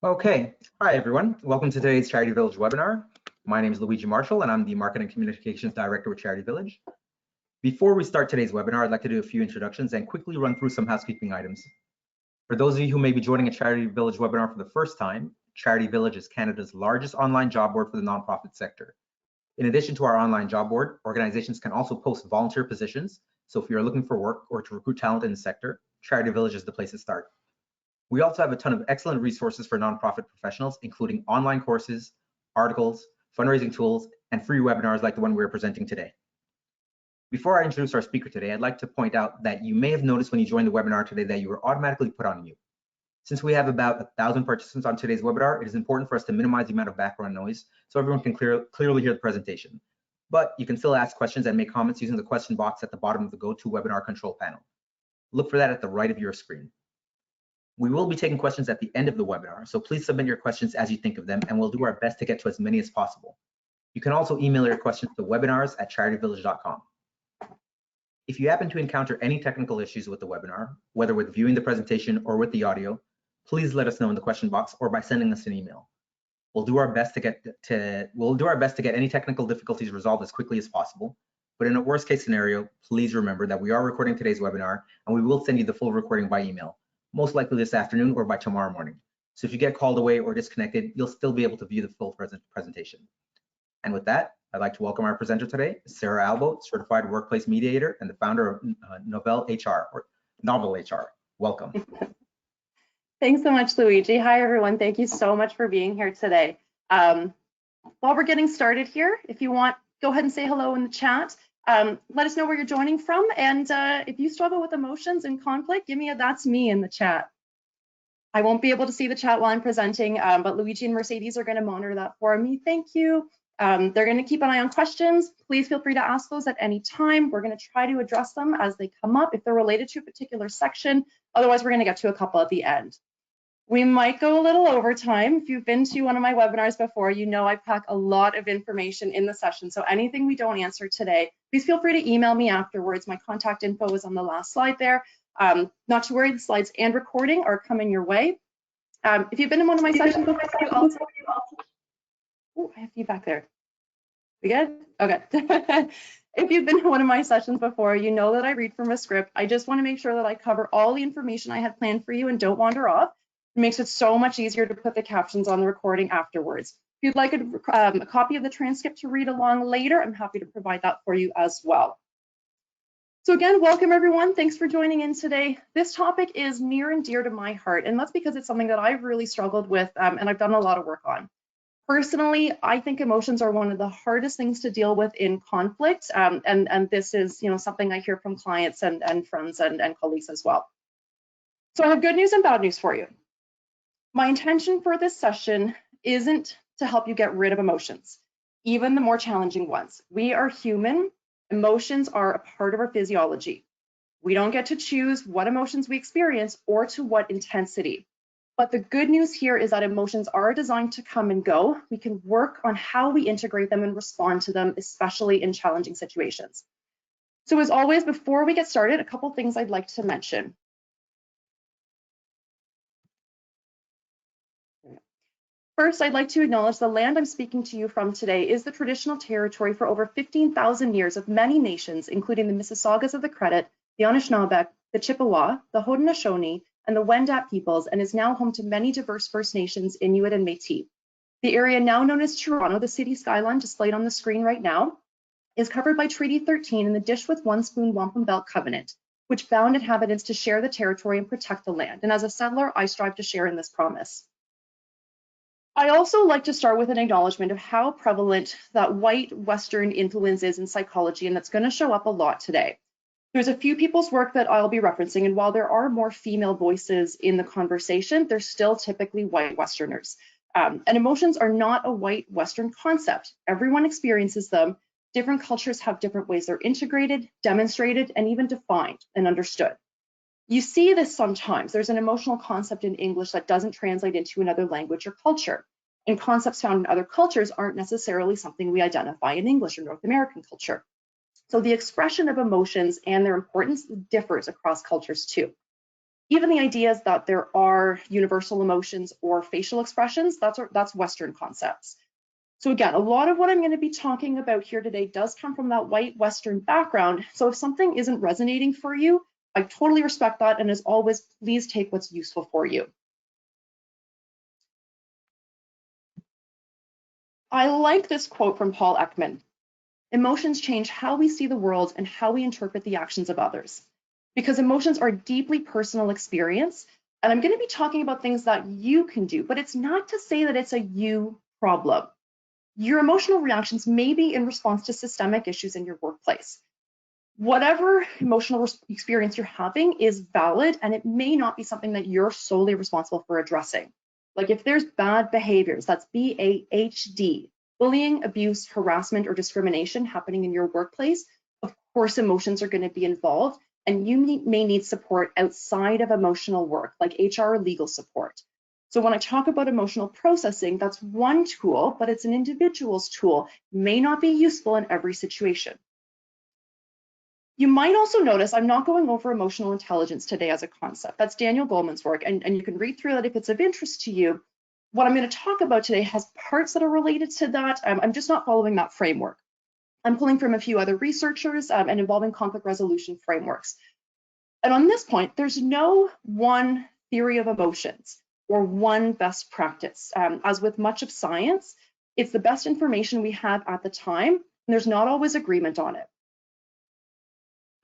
Okay, hi everyone. Welcome to today's Charity Village webinar. My name is Luigi Marshall and I'm the Marketing Communications Director with Charity Village. Before we start today's webinar, I'd like to do a few introductions and quickly run through some housekeeping items. For those of you who may be joining a Charity Village webinar for the first time, Charity Village is Canada's largest online job board for the nonprofit sector. In addition to our online job board, organizations can also post volunteer positions. So if you're looking for work or to recruit talent in the sector, Charity Village is the place to start. We also have a ton of excellent resources for nonprofit professionals, including online courses, articles, fundraising tools, and free webinars like the one we're presenting today. Before I introduce our speaker today, I'd like to point out that you may have noticed when you joined the webinar today that you were automatically put on mute. Since we have about 1,000 participants on today's webinar, it is important for us to minimize the amount of background noise so everyone can clearly hear the presentation. But you can still ask questions and make comments using the question box at the bottom of the GoToWebinar control panel. Look for that at the right of your screen. We will be taking questions at the end of the webinar, so please submit your questions as you think of them, and we'll do our best to get to as many as possible. You can also email your questions to webinars@charityvillage.com. If you happen to encounter any technical issues with the webinar, whether with viewing the presentation or with the audio, please let us know in the question box or by sending us an email. We'll do our best to get any technical difficulties resolved as quickly as possible. But in a worst case scenario, please remember that we are recording today's webinar and we will send you the full recording by email, most likely this afternoon or by tomorrow morning. So if you get called away or disconnected, you'll still be able to view the full presentation. And with that, I'd like to welcome our presenter today, Sarah Albo, Certified Workplace Mediator and the founder of Novel HR. Welcome. Thanks so much, Luigi. Hi, everyone. Thank you so much for being here today. While we're getting started here, if you want, go ahead and say hello in the chat. Let us know where you're joining from, and if you struggle with emotions and conflict, give me a "that's me" in the chat. I won't be able to see the chat while I'm presenting, but Luigi and Mercedes are going to monitor that for me. Thank you. They're going to keep an eye on questions. Please feel free to ask those at any time. We're going to try to address them as they come up if they're related to a particular section. Otherwise, we're going to get to a couple at the end. We might go a little over time. If you've been to one of my webinars before, you know I pack a lot of information in the session. So anything we don't answer today, please feel free to email me afterwards. My contact info is on the last slide there. Not to worry, the slides and recording are coming your way. If you've been in one of my sessions before, you also... Oh, I have feedback there. We good? Okay. If you've been in one of my sessions before, you know that I read from a script. I just want to make sure that I cover all the information I had planned for you and don't wander off. It makes it so much easier to put the captions on the recording afterwards. If you'd like a copy of the transcript to read along later, I'm happy to provide that for you as well. So again, welcome everyone. Thanks for joining in today. This topic is near and dear to my heart, and that's because it's something that I've really struggled with and I've done a lot of work on. Personally, I think emotions are one of the hardest things to deal with in conflict, and this is something I hear from clients and friends and colleagues as well. So I have good news and bad news for you. My intention for this session isn't to help you get rid of emotions, even the more challenging ones. We are human. Emotions are a part of our physiology. We don't get to choose what emotions we experience or to what intensity. But the good news here is that emotions are designed to come and go. We can work on how we integrate them and respond to them, especially in challenging situations. So as always, before we get started, a couple things I'd like to mention. First, I'd like to acknowledge the land I'm speaking to you from today is the traditional territory for over 15,000 years of many nations, including the Mississaugas of the Credit, the Anishinaabe, the Chippewa, the Haudenosaunee, and the Wendat peoples, and is now home to many diverse First Nations, Inuit, and Métis. The area now known as Toronto, the city skyline displayed on the screen right now, is covered by Treaty 13 and the Dish with One Spoon Wampum Belt Covenant, which bound inhabitants to share the territory and protect the land. And as a settler, I strive to share in this promise. I also like to start with an acknowledgement of how prevalent that white Western influence is in psychology, and that's going to show up a lot today. There's a few people's work that I'll be referencing, and while there are more female voices in the conversation, they're still typically white Westerners. And emotions are not a white Western concept. Everyone experiences them. Different cultures have different ways they're integrated, demonstrated, and even defined and understood. You see this sometimes. There's an emotional concept in English that doesn't translate into another language or culture. And concepts found in other cultures aren't necessarily something we identify in English or North American culture. So the expression of emotions and their importance differs across cultures too. Even the ideas that there are universal emotions or facial expressions, that's Western concepts. So again, a lot of what I'm going to be talking about here today does come from that white Western background. So if something isn't resonating for you, I totally respect that. And as always, please take what's useful for you. I like this quote from Paul Ekman. Emotions change how we see the world and how we interpret the actions of others. Because emotions are a deeply personal experience. And I'm going to be talking about things that you can do, but it's not to say that it's a you problem. Your emotional reactions may be in response to systemic issues in your workplace. Whatever emotional experience you're having is valid, and it may not be something that you're solely responsible for addressing. Like if there's bad behaviors, that's BAHD, bullying, abuse, harassment, or discrimination happening in your workplace, of course emotions are going to be involved, and you may need support outside of emotional work, like HR or legal support. So when I talk about emotional processing, that's one tool, but it's an individual's tool, may not be useful in every situation. You might also notice I'm not going over emotional intelligence today as a concept. That's Daniel Goleman's work, and you can read through that if it's of interest to you. What I'm going to talk about today has parts that are related to that. I'm just not following that framework. I'm pulling from a few other researchers and involving conflict resolution frameworks. And on this point, there's no one theory of emotions or one best practice. As with much of science, it's the best information we have at the time, and there's not always agreement on it.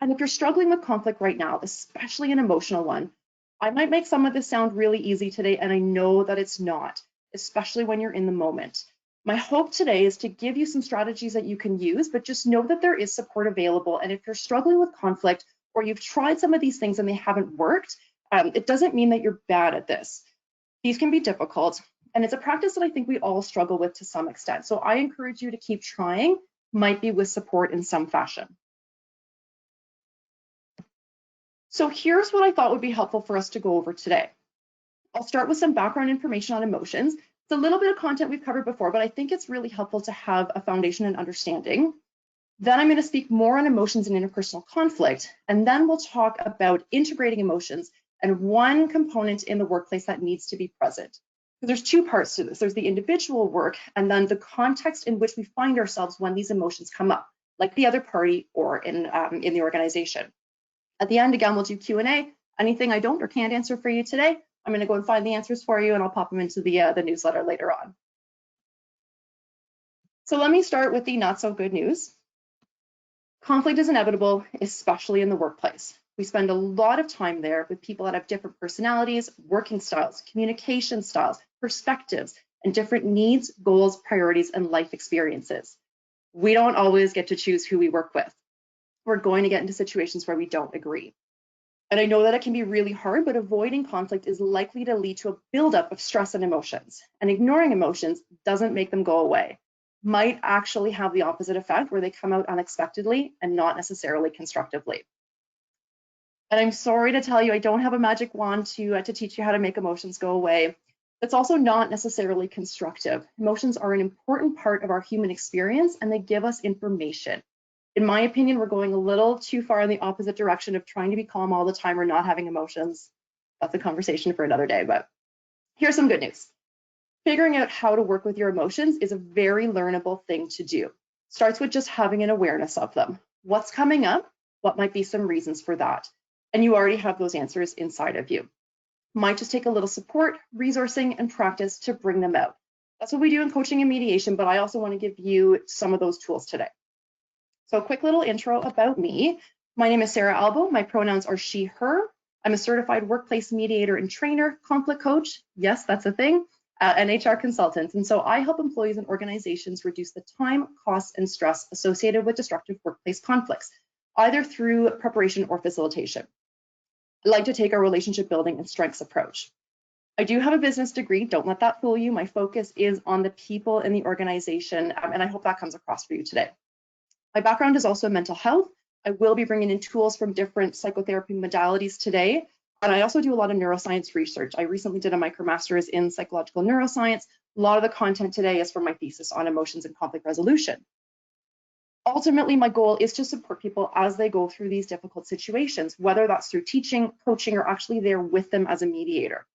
And if you're struggling with conflict right now, especially an emotional one, I might make some of this sound really easy today, and I know that it's not, especially when you're in the moment. My hope today is to give you some strategies that you can use, but just know that there is support available. And if you're struggling with conflict or you've tried some of these things and they haven't worked, it doesn't mean that you're bad at this. These can be difficult, and it's a practice that I think we all struggle with to some extent. So I encourage you to keep trying, might be with support in some fashion. So here's what I thought would be helpful for us to go over today. I'll start with some background information on emotions. It's a little bit of content we've covered before, but I think it's really helpful to have a foundation and understanding. Then I'm going to speak more on emotions and interpersonal conflict, and then we'll talk about integrating emotions and one component in the workplace that needs to be present. So there's two parts to this. There's the individual work, and then the context in which we find ourselves when these emotions come up, like the other party or in the organization. At the end, again, we'll do Q&A. Anything I don't or can't answer for you today, I'm going to go and find the answers for you, and I'll pop them into the newsletter later on. So let me start with the not so good news. Conflict is inevitable, especially in the workplace. We spend a lot of time there with people that have different personalities, working styles, communication styles, perspectives, and different needs, goals, priorities, and life experiences. We don't always get to choose who we work with. We're going to get into situations where we don't agree. And I know that it can be really hard, but avoiding conflict is likely to lead to a buildup of stress and emotions. And ignoring emotions doesn't make them go away. Might actually have the opposite effect where they come out unexpectedly and not necessarily constructively. And I'm sorry to tell you, I don't have a magic wand to teach you how to make emotions go away. It's also not necessarily constructive. Emotions are an important part of our human experience, and they give us information. In my opinion, we're going a little too far in the opposite direction of trying to be calm all the time or not having emotions. That's a conversation for another day, but here's some good news. Figuring out how to work with your emotions is a very learnable thing to do. Starts with just having an awareness of them. What's coming up? What might be some reasons for that? And you already have those answers inside of you. Might just take a little support, resourcing, and practice to bring them out. That's what we do in coaching and mediation, but I also want to give you some of those tools today. So a quick little intro about me. My name is Sarah Albo. My pronouns are she, her. I'm a certified workplace mediator and trainer, conflict coach. Yes, that's a thing. An HR consultant. And so I help employees and organizations reduce the time, costs, and stress associated with destructive workplace conflicts, either through preparation or facilitation. I like to take a relationship building and strengths approach. I do have a business degree. Don't let that fool you. My focus is on the people in the organization, and I hope that comes across for you today. My background is also mental health. I will be bringing in tools from different psychotherapy modalities today. And I also do a lot of neuroscience research. I recently did a micromaster's in psychological neuroscience. A lot of the content today is from my thesis on emotions and conflict resolution. Ultimately, my goal is to support people as they go through these difficult situations, whether that's through teaching, coaching, or actually there with them as a mediator.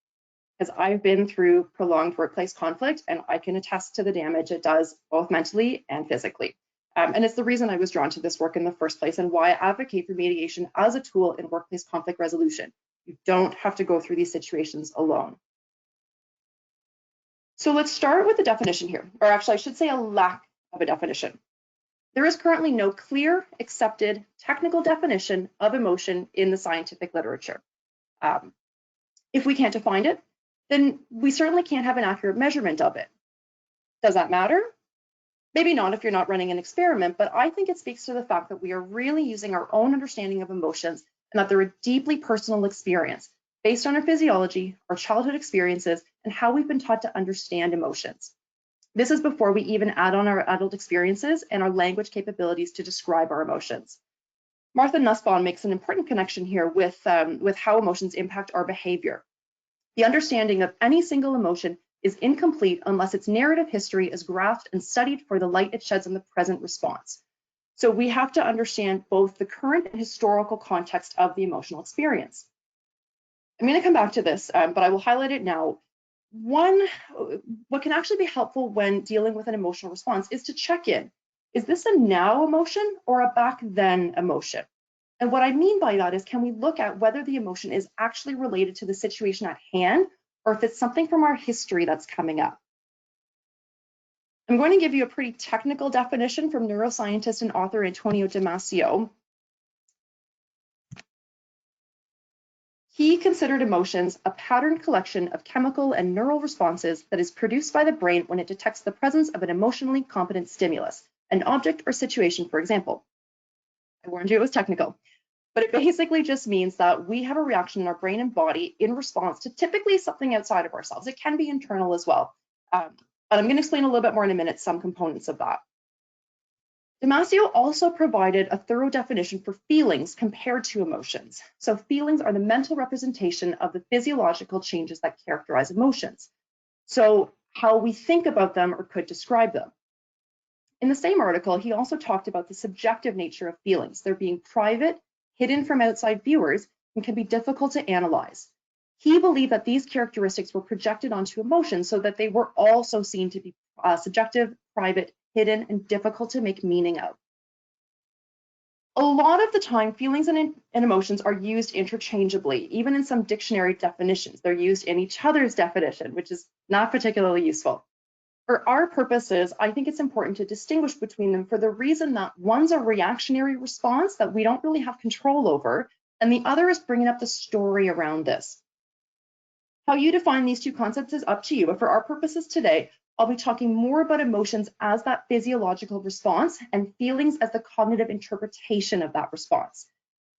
Because I've been through prolonged workplace conflict, and I can attest to the damage it does both mentally and physically. And it's the reason I was drawn to this work in the first place and why I advocate for mediation as a tool in workplace conflict resolution. You don't have to go through these situations alone. So let's start with the definition here, or actually I should say a lack of a definition. There is currently no clear, accepted, technical definition of emotion in the scientific literature. If we can't define it, then we certainly can't have an accurate measurement of it. Does that matter? Maybe not if you're not running an experiment, but I think it speaks to the fact that we are really using our own understanding of emotions and that they're a deeply personal experience based on our physiology, our childhood experiences, and how we've been taught to understand emotions. This is before we even add on our adult experiences and our language capabilities to describe our emotions. Martha Nussbaum makes an important connection here with how emotions impact our behavior. The understanding of any single emotion is incomplete unless its narrative history is graphed and studied for the light it sheds on the present response. So we have to understand both the current and historical context of the emotional experience. I'm going to come back to this, but I will highlight it now. What can actually be helpful when dealing with an emotional response is to check in. Is this a now emotion or a back then emotion? And what I mean by that is, can we look at whether the emotion is actually related to the situation at hand, or if it's something from our history that's coming up? I'm going to give you a pretty technical definition from neuroscientist and author Antonio Damasio. He considered emotions a patterned collection of chemical and neural responses that is produced by the brain when it detects the presence of an emotionally competent stimulus, an object or situation, for example. I warned you it was technical, but it basically just means that we have a reaction in our brain and body in response to typically something outside of ourselves. It can be internal as well. But I'm going to explain a little bit more in a minute some components of that. Damasio also provided a thorough definition for feelings compared to emotions. So feelings are the mental representation of the physiological changes that characterize emotions. So how we think about them or could describe them. In the same article, he also talked about the subjective nature of feelings. They're being private, hidden from outside viewers, and can be difficult to analyze. He believed that these characteristics were projected onto emotions so that they were also seen to be subjective, private, hidden, and difficult to make meaning of. A lot of the time, feelings and emotions are used interchangeably, even in some dictionary definitions. They're used in each other's definition, which is not particularly useful. For our purposes, I think it's important to distinguish between them for the reason that one's a reactionary response that we don't really have control over, and the other is bringing up the story around this. How you define these two concepts is up to you, but for our purposes today, I'll be talking more about emotions as that physiological response and feelings as the cognitive interpretation of that response.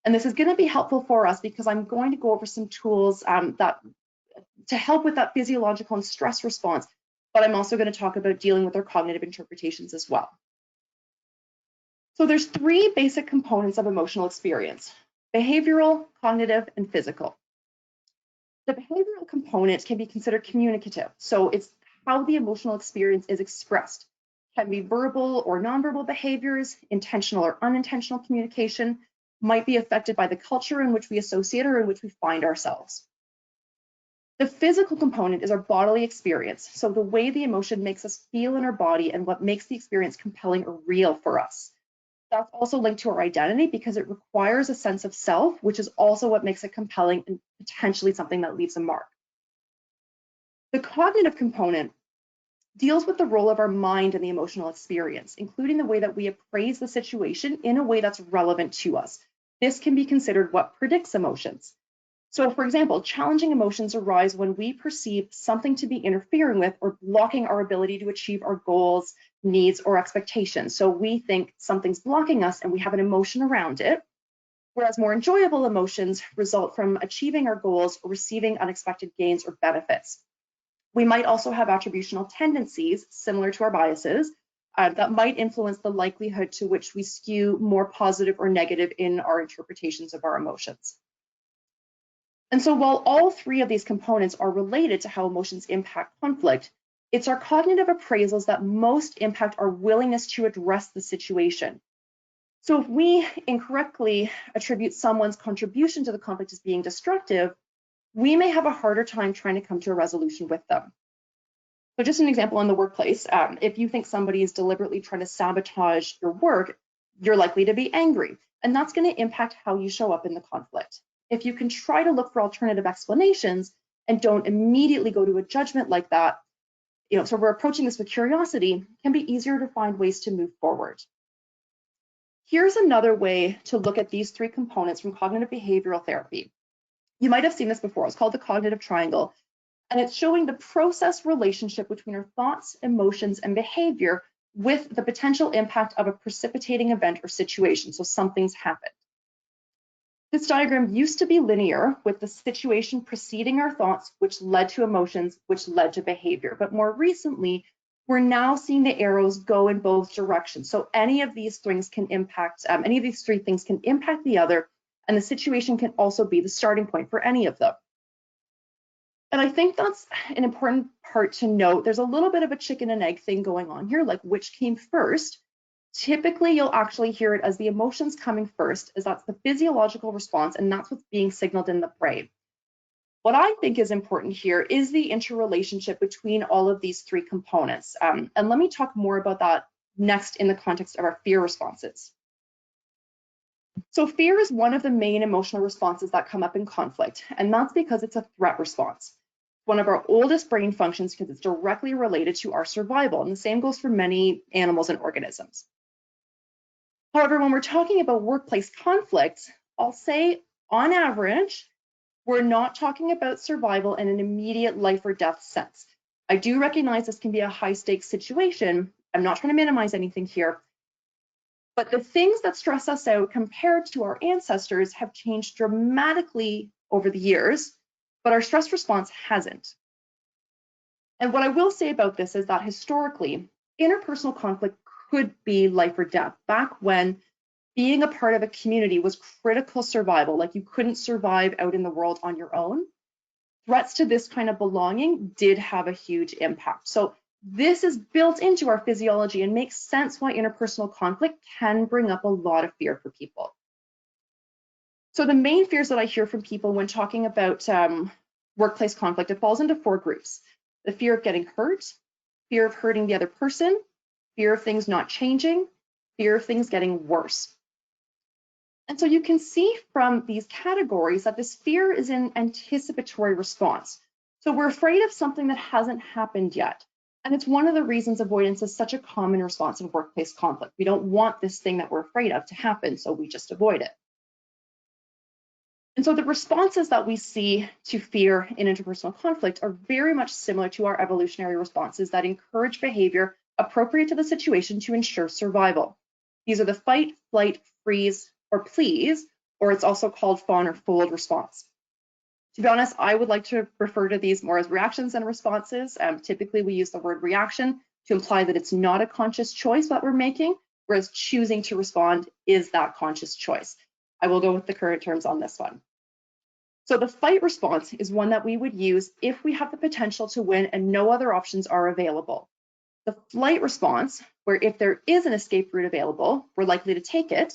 And this is going to be helpful for us because I'm going to go over some tools to help with that physiological and stress response, but I'm also going to talk about dealing with our cognitive interpretations as well. So there's three basic components of emotional experience: behavioral, cognitive, and physical. The behavioral component can be considered communicative. So it's how the emotional experience is expressed. It can be verbal or nonverbal behaviors, intentional or unintentional communication, might be affected by the culture in which we associate or in which we find ourselves. The physical component is our bodily experience. So the way the emotion makes us feel in our body and what makes the experience compelling or real for us. That's also linked to our identity because it requires a sense of self, which is also what makes it compelling and potentially something that leaves a mark. The cognitive component deals with the role of our mind in the emotional experience, including the way that we appraise the situation in a way that's relevant to us. This can be considered what predicts emotions. So, for example, challenging emotions arise when we perceive something to be interfering with or blocking our ability to achieve our goals, needs, or expectations. So we think something's blocking us and we have an emotion around it, whereas more enjoyable emotions result from achieving our goals or receiving unexpected gains or benefits. We might also have attributional tendencies similar to our biases that might influence the likelihood to which we skew more positive or negative in our interpretations of our emotions. And so while all three of these components are related to how emotions impact conflict, it's our cognitive appraisals that most impact our willingness to address the situation. So if we incorrectly attribute someone's contribution to the conflict as being destructive, we may have a harder time trying to come to a resolution with them. So just an example in the workplace, if you think somebody is deliberately trying to sabotage your work, you're likely to be angry, and that's going to impact how you show up in the conflict. If you can try to look for alternative explanations and don't immediately go to a judgment like that, so we're approaching this with curiosity, it can be easier to find ways to move forward. Here's another way to look at these three components from cognitive behavioral therapy. You might have seen this before. It's called the cognitive triangle, and it's showing the process relationship between our thoughts, emotions, and behavior with the potential impact of a precipitating event or situation. So something's happened. This diagram used to be linear, with the situation preceding our thoughts, which led to emotions, which led to behavior. But more recently, we're now seeing the arrows go in both directions. So any of these things can impact, any of these three things can impact the other, and the situation can also be the starting point for any of them. And I think that's an important part to note. There's a little bit of a chicken and egg thing going on here, like which came first. Typically, you'll actually hear it as the emotions coming first, as that's the physiological response, and that's what's being signaled in the brain. What I think is important here is the interrelationship between all of these three components. And let me talk more about that next in the context of our fear responses. So fear is one of the main emotional responses that come up in conflict, and that's because it's a threat response. One of our oldest brain functions because it's directly related to our survival, and the same goes for many animals and organisms. However, when we're talking about workplace conflicts, I'll say on average, we're not talking about survival in an immediate life or death sense. I do recognize this can be a high stakes situation. I'm not trying to minimize anything here, but the things that stress us out compared to our ancestors have changed dramatically over the years, but our stress response hasn't. And what I will say about this is that historically, interpersonal conflict could be life or death. Back when being a part of a community was critical survival, like you couldn't survive out in the world on your own, threats to this kind of belonging did have a huge impact. So this is built into our physiology and makes sense why interpersonal conflict can bring up a lot of fear for people. So the main fears that I hear from people when talking about workplace conflict, it falls into four groups: the fear of getting hurt, fear of hurting the other person, fear of things not changing, fear of things getting worse. And so you can see from these categories that this fear is an anticipatory response. So we're afraid of something that hasn't happened yet. And it's one of the reasons avoidance is such a common response in workplace conflict. We don't want this thing that we're afraid of to happen, so we just avoid it. And so the responses that we see to fear in interpersonal conflict are very much similar to our evolutionary responses that encourage behavior appropriate to the situation to ensure survival. These are the fight, flight, freeze, or please, or it's also called fawn or fold response. To be honest, I would like to refer to these more as reactions than responses. Typically, we use the word reaction to imply that it's not a conscious choice that we're making, whereas choosing to respond is that conscious choice. I will go with the current terms on this one. So the fight response is one that we would use if we have the potential to win and no other options are available. The flight response, where if there is an escape route available, we're likely to take it.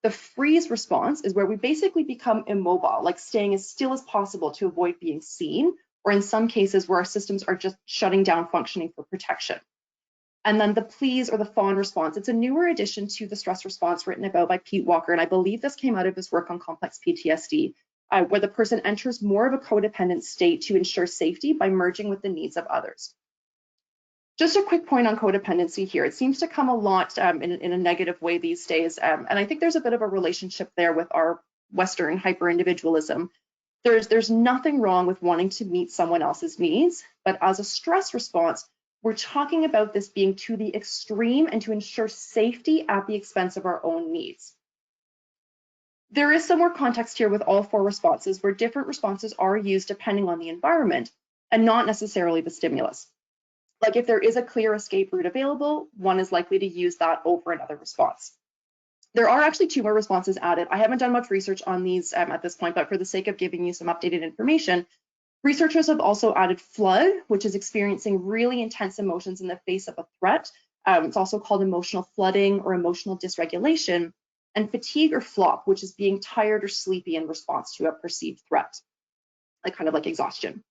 The freeze response is where we basically become immobile, like staying as still as possible to avoid being seen, or in some cases where our systems are just shutting down functioning for protection. And then the please or the fawn response, it's a newer addition to the stress response written about by Pete Walker, and I believe this came out of his work on complex PTSD, where the person enters more of a codependent state to ensure safety by merging with the needs of others. Just a quick point on codependency here. It seems to come a lot in a negative way these days, and I think there's a bit of a relationship there with our Western hyper-individualism. There's nothing wrong with wanting to meet someone else's needs, but as a stress response, we're talking about this being to the extreme and to ensure safety at the expense of our own needs. There is some more context here with all four responses, where different responses are used depending on the environment and not necessarily the stimulus. Like if there is a clear escape route available, one is likely to use that over another response. There are actually two more responses added. I haven't done much research on these at this point, but for the sake of giving you some updated information, researchers have also added flood, which is experiencing really intense emotions in the face of a threat. It's also called emotional flooding or emotional dysregulation. and fatigue or flop, which is being tired or sleepy in response to a perceived threat, like kind of like exhaustion.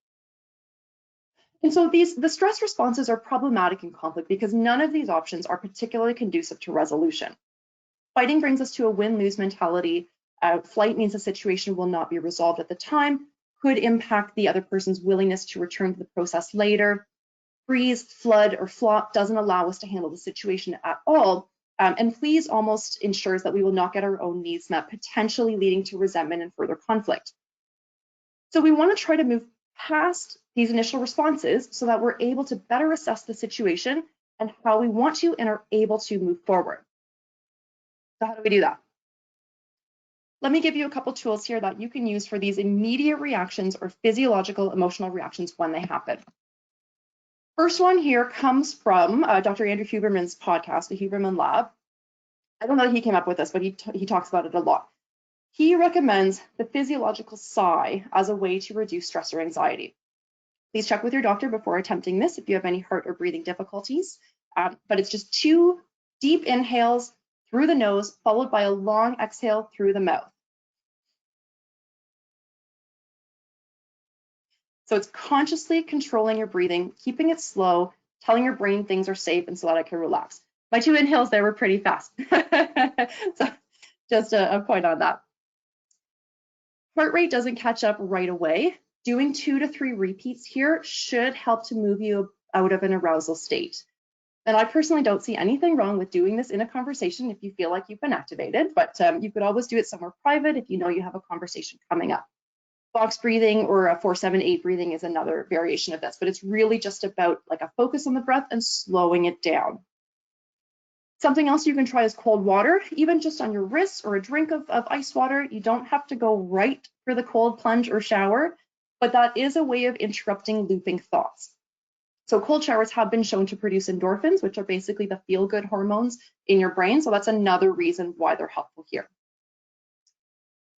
And so the stress responses are problematic in conflict because none of these options are particularly conducive to resolution. Fighting brings us to a win-lose mentality. Flight means the situation will not be resolved at the time, could impact the other person's willingness to return to the process later. Freeze, flood, or flop doesn't allow us to handle the situation at all. And freeze almost ensures that we will not get our own needs met, potentially leading to resentment and further conflict. So we want to try to move past these initial responses so that we're able to better assess the situation and how we want to and are able to move forward. So how do we do that? Let me give you a couple tools here that you can use for these immediate reactions or physiological emotional reactions when they happen. First one here comes from Dr. Andrew Huberman's podcast, the Huberman Lab. I don't know that he came up with this, but he talks about it a lot. He recommends the physiological sigh as a way to reduce stress or anxiety. Please check with your doctor before attempting this if you have any heart or breathing difficulties. But it's just 2 deep inhales through the nose, followed by a long exhale through the mouth. So it's consciously controlling your breathing, keeping it slow, telling your brain things are safe and so that I can relax. My 2 inhales there were pretty fast. So just a point on that. Heart rate doesn't catch up right away. Doing 2 to 3 repeats here should help to move you out of an arousal state. And I personally don't see anything wrong with doing this in a conversation if you feel like you've been activated, but you could always do it somewhere private if you know you have a conversation coming up. Box breathing or a 4-7-8 breathing is another variation of this, but it's really just about like a focus on the breath and slowing it down. Something else you can try is cold water, even just on your wrists or a drink of ice water. You don't have to go right for the cold plunge or shower, but that is a way of interrupting looping thoughts. So cold showers have been shown to produce endorphins, which are basically the feel-good hormones in your brain. So that's another reason why they're helpful here.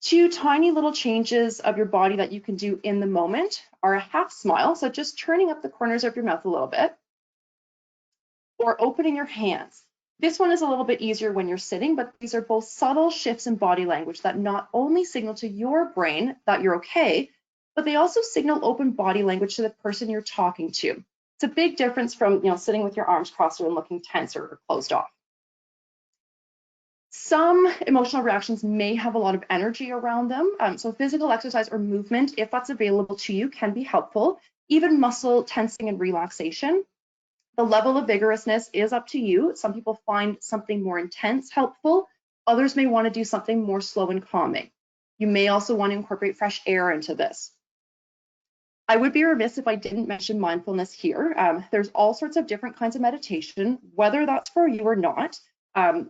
2 tiny little changes of your body that you can do in the moment are a half smile, so just turning up the corners of your mouth a little bit, or opening your hands. This one is a little bit easier when you're sitting, but these are both subtle shifts in body language that not only signal to your brain that you're okay, but they also signal open body language to the person you're talking to. It's a big difference from sitting with your arms crossed and looking tense or closed off. Some emotional reactions may have a lot of energy around them. So physical exercise or movement, if that's available to you, can be helpful. Even muscle tensing and relaxation. The level of vigorousness is up to you. Some people find something more intense helpful. Others may want to do something more slow and calming. You may also want to incorporate fresh air into this. I would be remiss if I didn't mention mindfulness here. There's all sorts of different kinds of meditation, whether that's for you or not.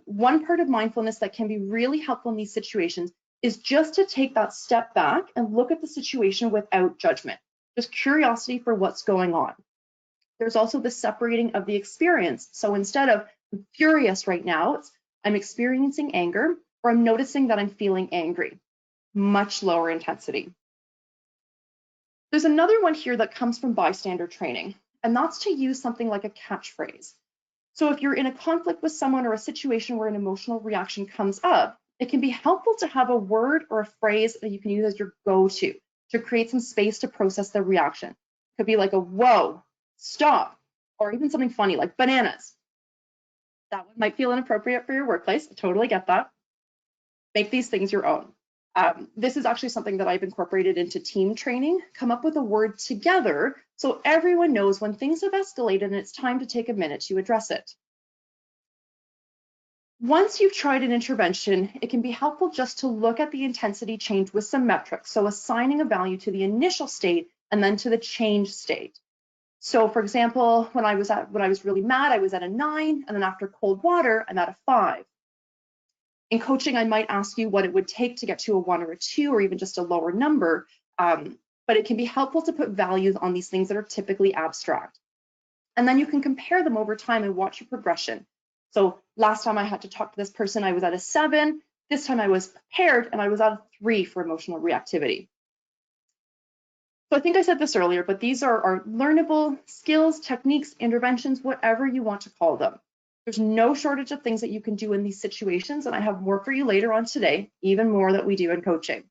One part of mindfulness that can be really helpful in these situations is just to take that step back and look at the situation without judgment, just curiosity for what's going on. There's also the separating of the experience. So instead of I'm furious right now, I'm experiencing anger, or I'm noticing that I'm feeling angry. Much lower intensity. There's another one here that comes from bystander training, and that's to use something like a catchphrase. So if you're in a conflict with someone or a situation where an emotional reaction comes up, it can be helpful to have a word or a phrase that you can use as your go-to to create some space to process the reaction. It could be like a whoa, stop, or even something funny like bananas. That one might feel inappropriate for your workplace. I totally get that. Make these things your own. This is actually something that I've incorporated into team training. Come up with a word together so everyone knows when things have escalated and it's time to take a minute to address it. Once you've tried an intervention, it can be helpful just to look at the intensity change with some metrics. So assigning a value to the initial state and then to the change state. So for example, when I was really mad, I was at a 9, and then after cold water, I'm at a 5. In coaching, I might ask you what it would take to get to a 1 or a 2, or even just a lower number, but it can be helpful to put values on these things that are typically abstract. And then you can compare them over time and watch your progression. So last time I had to talk to this person, I was at a 7. This time I was prepared and I was at a 3 for emotional reactivity. So I think I said this earlier, but these are learnable skills, techniques, interventions, whatever you want to call them. There's no shortage of things that you can do in these situations, and I have more for you later on today, even more that we do in coaching.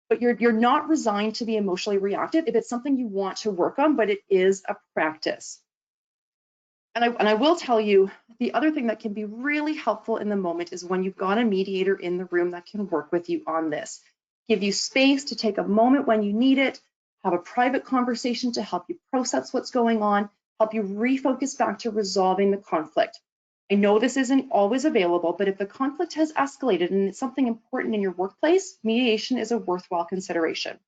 But you're not resigned to be emotionally reactive if it's something you want to work on, but it is a practice. And I will tell you, the other thing that can be really helpful in the moment is when you've got a mediator in the room that can work with you on this. Give you space to take a moment when you need it, have a private conversation to help you process what's going on, help you refocus back to resolving the conflict. I know this isn't always available, but if the conflict has escalated and it's something important in your workplace, mediation is a worthwhile consideration.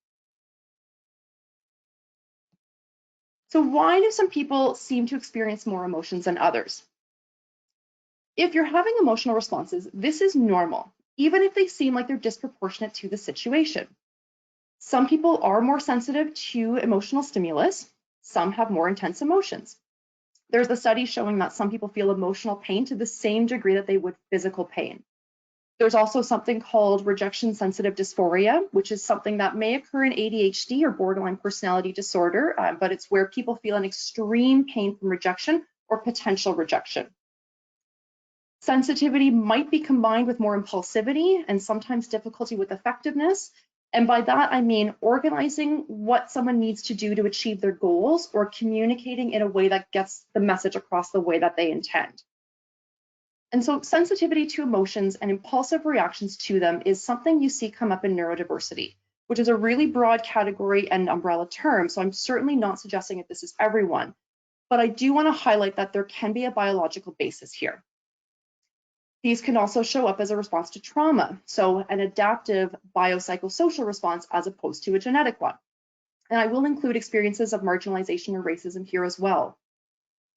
So why do some people seem to experience more emotions than others? If you're having emotional responses, this is normal, even if they seem like they're disproportionate to the situation. Some people are more sensitive to emotional stimulus. Some have more intense emotions. There's a study showing that some people feel emotional pain to the same degree that they would physical pain. There's also something called rejection sensitive dysphoria, which is something that may occur in ADHD or borderline personality disorder, but it's where people feel an extreme pain from rejection or potential rejection. Sensitivity might be combined with more impulsivity and sometimes difficulty with effectiveness. And by that, I mean organizing what someone needs to do to achieve their goals or communicating in a way that gets the message across the way that they intend. And so sensitivity to emotions and impulsive reactions to them is something you see come up in neurodiversity, which is a really broad category and umbrella term. So I'm certainly not suggesting that this is everyone, but I do want to highlight that there can be a biological basis here. These can also show up as a response to trauma, so an adaptive biopsychosocial response as opposed to a genetic one. And I will include experiences of marginalization or racism here as well.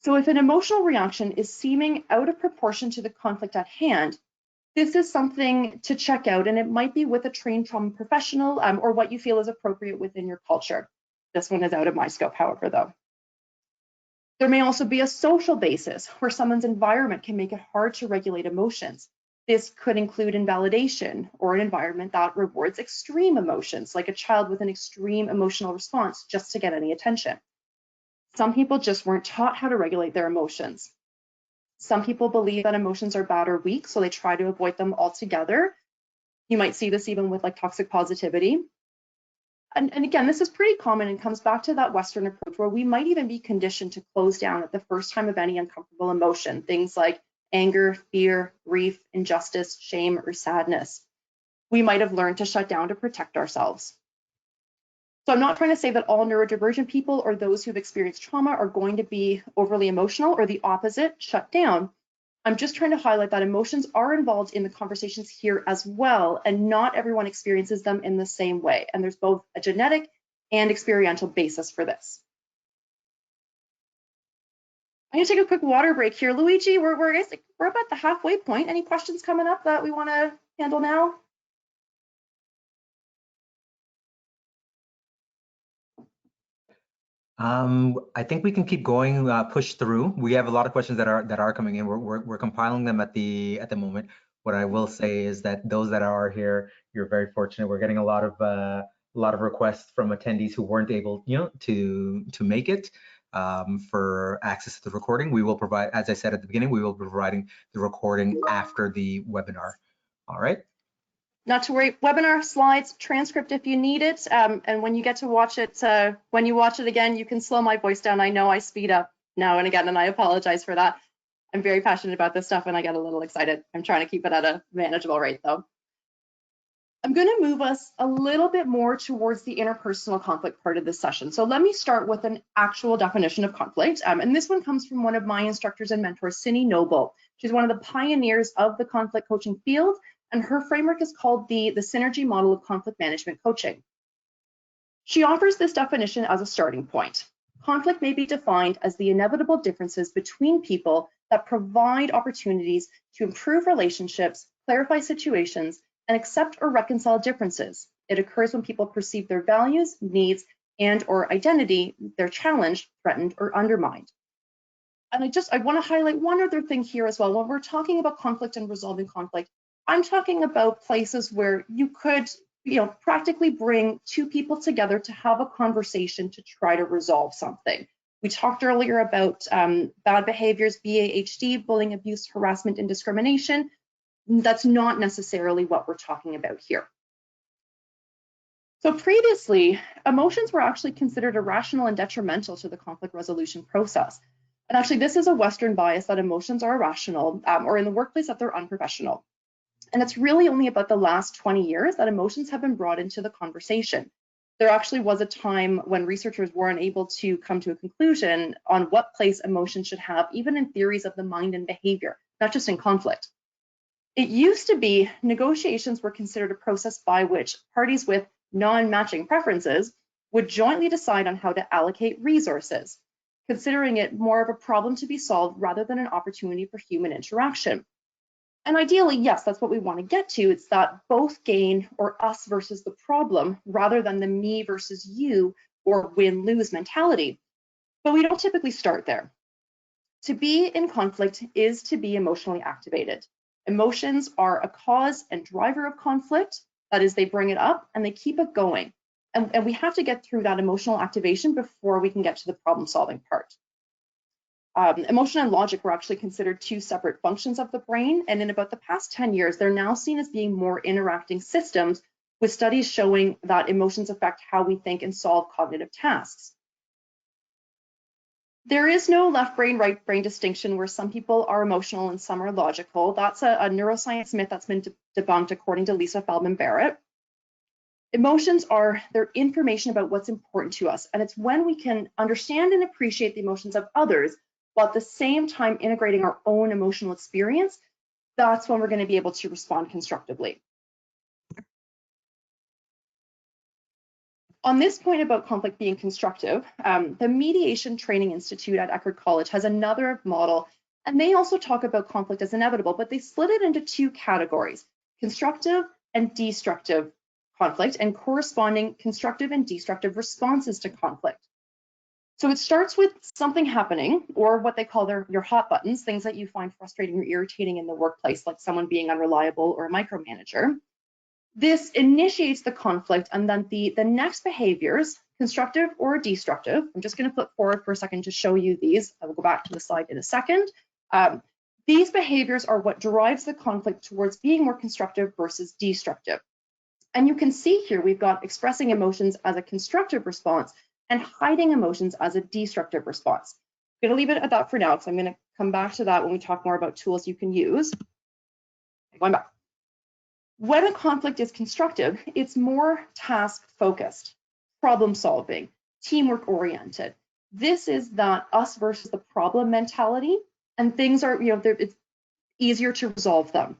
So if an emotional reaction is seeming out of proportion to the conflict at hand, this is something to check out, and it might be with a trained trauma professional or what you feel is appropriate within your culture. This one is out of my scope, however, though. There may also be a social basis where someone's environment can make it hard to regulate emotions. This could include invalidation or an environment that rewards extreme emotions, like a child with an extreme emotional response just to get any attention. Some people just weren't taught how to regulate their emotions. Some people believe that emotions are bad or weak, so they try to avoid them altogether. You might see this even with like toxic positivity. And again, this is pretty common and comes back to that Western approach where we might even be conditioned to close down at the first time of any uncomfortable emotion, things like anger, fear, grief, injustice, shame, or sadness. We might have learned to shut down to protect ourselves. So I'm not trying to say that all neurodivergent people or those who've experienced trauma are going to be overly emotional or the opposite, shut down. I'm just trying to highlight that emotions are involved in the conversations here as well, and not everyone experiences them in the same way. And there's both a genetic and experiential basis for this. I'm gonna take a quick water break here. Luigi, we're about the halfway point. Any questions coming up that we wanna handle now? I think we can keep going, push through. We have a lot of questions that are coming in. We're compiling them at the moment. What I will say is that those that are here, you're very fortunate. We're getting a lot of requests from attendees who weren't able, to make it for access to the recording. We will provide, as I said at the beginning, we will be providing the recording after the webinar. All right. Not to worry, webinar slides, transcript if you need it, and when you get to watch it, when you watch it again, you can slow my voice down. I know I speed up now and again, and I apologize for that. I'm very passionate about this stuff and I get a little excited. I'm trying to keep it at a manageable rate though. I'm going to move us a little bit more towards the interpersonal conflict part of this session. So let me start with an actual definition of conflict. And this one comes from one of my instructors and mentors, Cindy Noble. She's one of the pioneers of the conflict coaching field, and her framework is called the synergy model of conflict management coaching. She offers this definition as a starting point. Conflict may be defined as the inevitable differences between people that provide opportunities to improve relationships, clarify situations, and accept or reconcile differences. It occurs when people perceive their values, needs, and or identity, they're challenged, threatened, or undermined. And I want to highlight one other thing here as well. When we're talking about conflict and resolving conflict, I'm talking about places where you could, practically bring two people together to have a conversation to try to resolve something. We talked earlier about bad behaviors, BAHD, bullying, abuse, harassment, and discrimination. That's not necessarily what we're talking about here. So previously, emotions were actually considered irrational and detrimental to the conflict resolution process. And actually, this is a Western bias that emotions are irrational, or in the workplace that they're unprofessional. And it's really only about the last 20 years that emotions have been brought into the conversation. There actually was a time when researchers weren't able to come to a conclusion on what place emotions should have, even in theories of the mind and behavior, not just in conflict. It used to be negotiations were considered a process by which parties with non-matching preferences would jointly decide on how to allocate resources, considering it more of a problem to be solved rather than an opportunity for human interaction. And ideally, yes, that's what we want to get to. It's that both gain, or us versus the problem, rather than the me versus you or win-lose mentality. But we don't typically start there. To be in conflict is to be emotionally activated. Emotions are a cause and driver of conflict. That is, they bring it up and they keep it going. And we have to get through that emotional activation before we can get to the problem-solving part. Emotion and logic were actually considered two separate functions of the brain, and in about the past 10 years, they're now seen as being more interacting systems, with studies showing that emotions affect how we think and solve cognitive tasks. There is no left brain, right brain distinction where some people are emotional and some are logical. That's a neuroscience myth that's been debunked according to Lisa Feldman Barrett. Emotions are their information about what's important to us, and it's when we can understand and appreciate the emotions of others while at the same time integrating our own emotional experience, that's when we're going to be able to respond constructively. On this point about conflict being constructive, the Mediation Training Institute at Eckerd College has another model, and they also talk about conflict as inevitable, but they split it into two categories: constructive and destructive conflict, and corresponding constructive and destructive responses to conflict. So it starts with something happening, or what they call your hot buttons, things that you find frustrating or irritating in the workplace, like someone being unreliable or a micromanager. This initiates the conflict, and then the next behaviors, constructive or destructive, I'm just going to flip forward for a second to show you these. I will go back to the slide in a second. These behaviors are what drives the conflict towards being more constructive versus destructive. And you can see here we've got expressing emotions as a constructive response and hiding emotions as a destructive response. I'm going to leave it at that for now, because I'm going to come back to that when we talk more about tools you can use. Going back. When a conflict is constructive, it's more task-focused, problem-solving, teamwork-oriented. This is that us versus the problem mentality, and things are, it's easier to resolve them.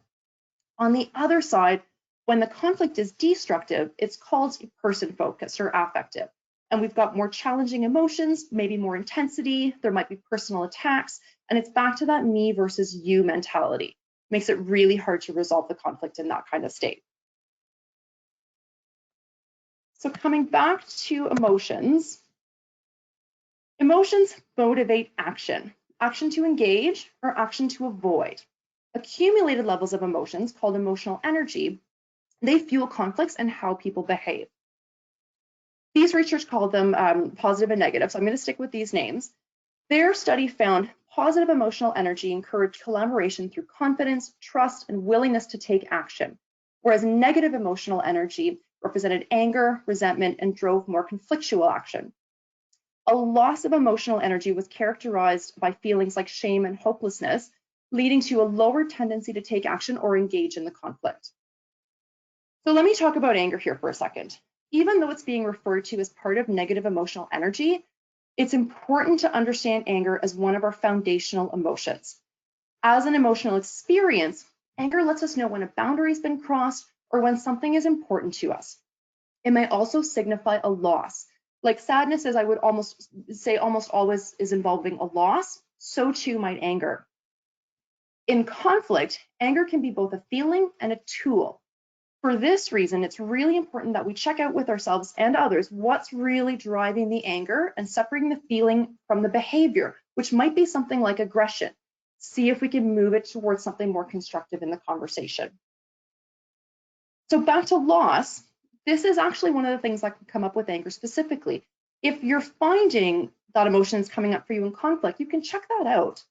On the other side, when the conflict is destructive, it's called person-focused or affective. And we've got more challenging emotions, maybe more intensity, there might be personal attacks, and it's back to that me versus you mentality. Makes it really hard to resolve the conflict in that kind of state. So coming back to emotions, emotions motivate action, action to engage or action to avoid. Accumulated levels of emotions, called emotional energy, they fuel conflicts and how people behave. These researchers call them positive and negative, so I'm going to stick with these names. Their study found positive emotional energy encouraged collaboration through confidence, trust, and willingness to take action, whereas negative emotional energy represented anger, resentment, and drove more conflictual action. A loss of emotional energy was characterized by feelings like shame and hopelessness, leading to a lower tendency to take action or engage in the conflict. So let me talk about anger here for a second. Even though it's being referred to as part of negative emotional energy, it's important to understand anger as one of our foundational emotions. As an emotional experience, anger lets us know when a boundary has been crossed or when something is important to us. It may also signify a loss. Like sadness, as I would almost say, almost always is involving a loss, so too might anger. In conflict, anger can be both a feeling and a tool. For this reason, it's really important that we check out with ourselves and others what's really driving the anger and separating the feeling from the behavior, which might be something like aggression. See if we can move it towards something more constructive in the conversation. So back to loss, this is actually one of the things that can come up with anger specifically. If you're finding that emotion is coming up for you in conflict, you can check that out.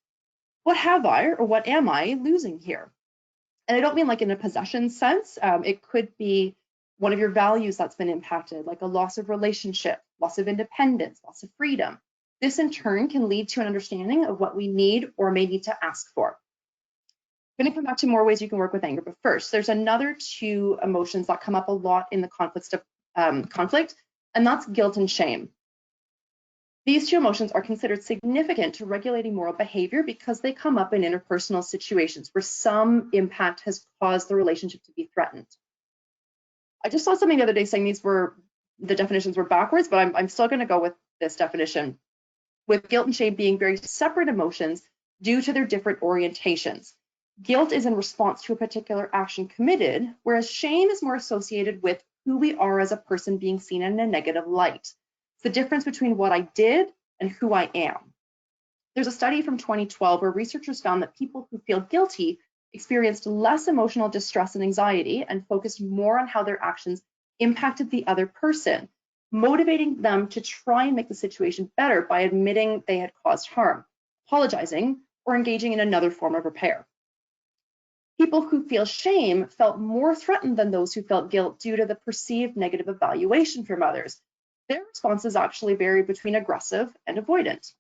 What have I, or what am I losing here? And I don't mean like in a possession sense. It could be one of your values that's been impacted, like a loss of relationship, loss of independence, loss of freedom. This in turn can lead to an understanding of what we need or may need to ask for. I'm going to come back to more ways you can work with anger, but first, there's another two emotions that come up a lot in the conflict, and that's guilt and shame. These two emotions are considered significant to regulating moral behavior because they come up in interpersonal situations where some impact has caused the relationship to be threatened. I just saw something the other day saying the definitions were backwards, but I'm still going to go with this definition, with guilt and shame being very separate emotions due to their different orientations. Guilt is in response to a particular action committed, whereas shame is more associated with who we are as a person being seen in a negative light. It's the difference between what I did and who I am. There's a study from 2012 where researchers found that people who feel guilty experienced less emotional distress and anxiety and focused more on how their actions impacted the other person, motivating them to try and make the situation better by admitting they had caused harm, apologizing, or engaging in another form of repair. People who feel shame felt more threatened than those who felt guilt due to the perceived negative evaluation from others. Their responses actually varied between aggressive and avoidant.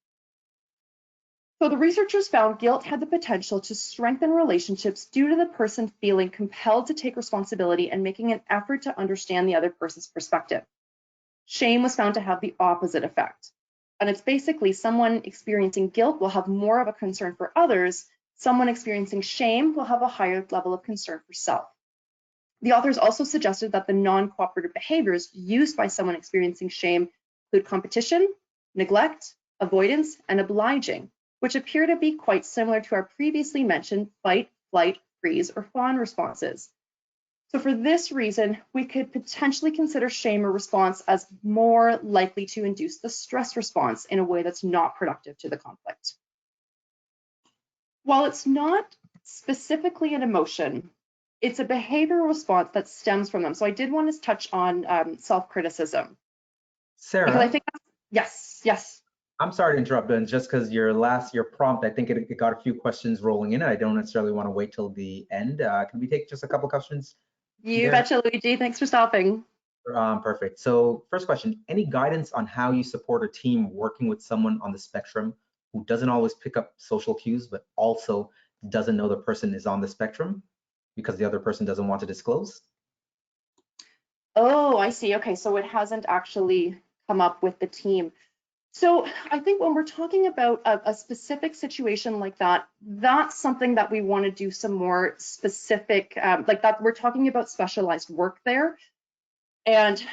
So the researchers found guilt had the potential to strengthen relationships due to the person feeling compelled to take responsibility and making an effort to understand the other person's perspective. Shame was found to have the opposite effect. And it's basically someone experiencing guilt will have more of a concern for others. Someone experiencing shame will have a higher level of concern for self. The authors also suggested that the non-cooperative behaviors used by someone experiencing shame include competition, neglect, avoidance, and obliging, which appear to be quite similar to our previously mentioned fight, flight, freeze, or fawn responses. So for this reason, we could potentially consider shame a response as more likely to induce the stress response in a way that's not productive to the conflict. While it's not specifically an emotion, it's a behavioral response that stems from them. So I did want to touch on self-criticism. Sarah, because I think yes. I'm sorry to interrupt, but just because your prompt, I think it got a few questions rolling in, and I don't necessarily want to wait till the end. Can we take just a couple questions? You betcha, Luigi. Thanks for stopping. Perfect. So first question, any guidance on how you support a team working with someone on the spectrum who doesn't always pick up social cues, but also doesn't know the person is on the spectrum because the other person doesn't want to disclose? Oh, I see. Okay, so it hasn't actually come up with the team. So I think when we're talking about a specific situation like that, that's something that we want to do some more specific, like that we're talking about specialized work there. And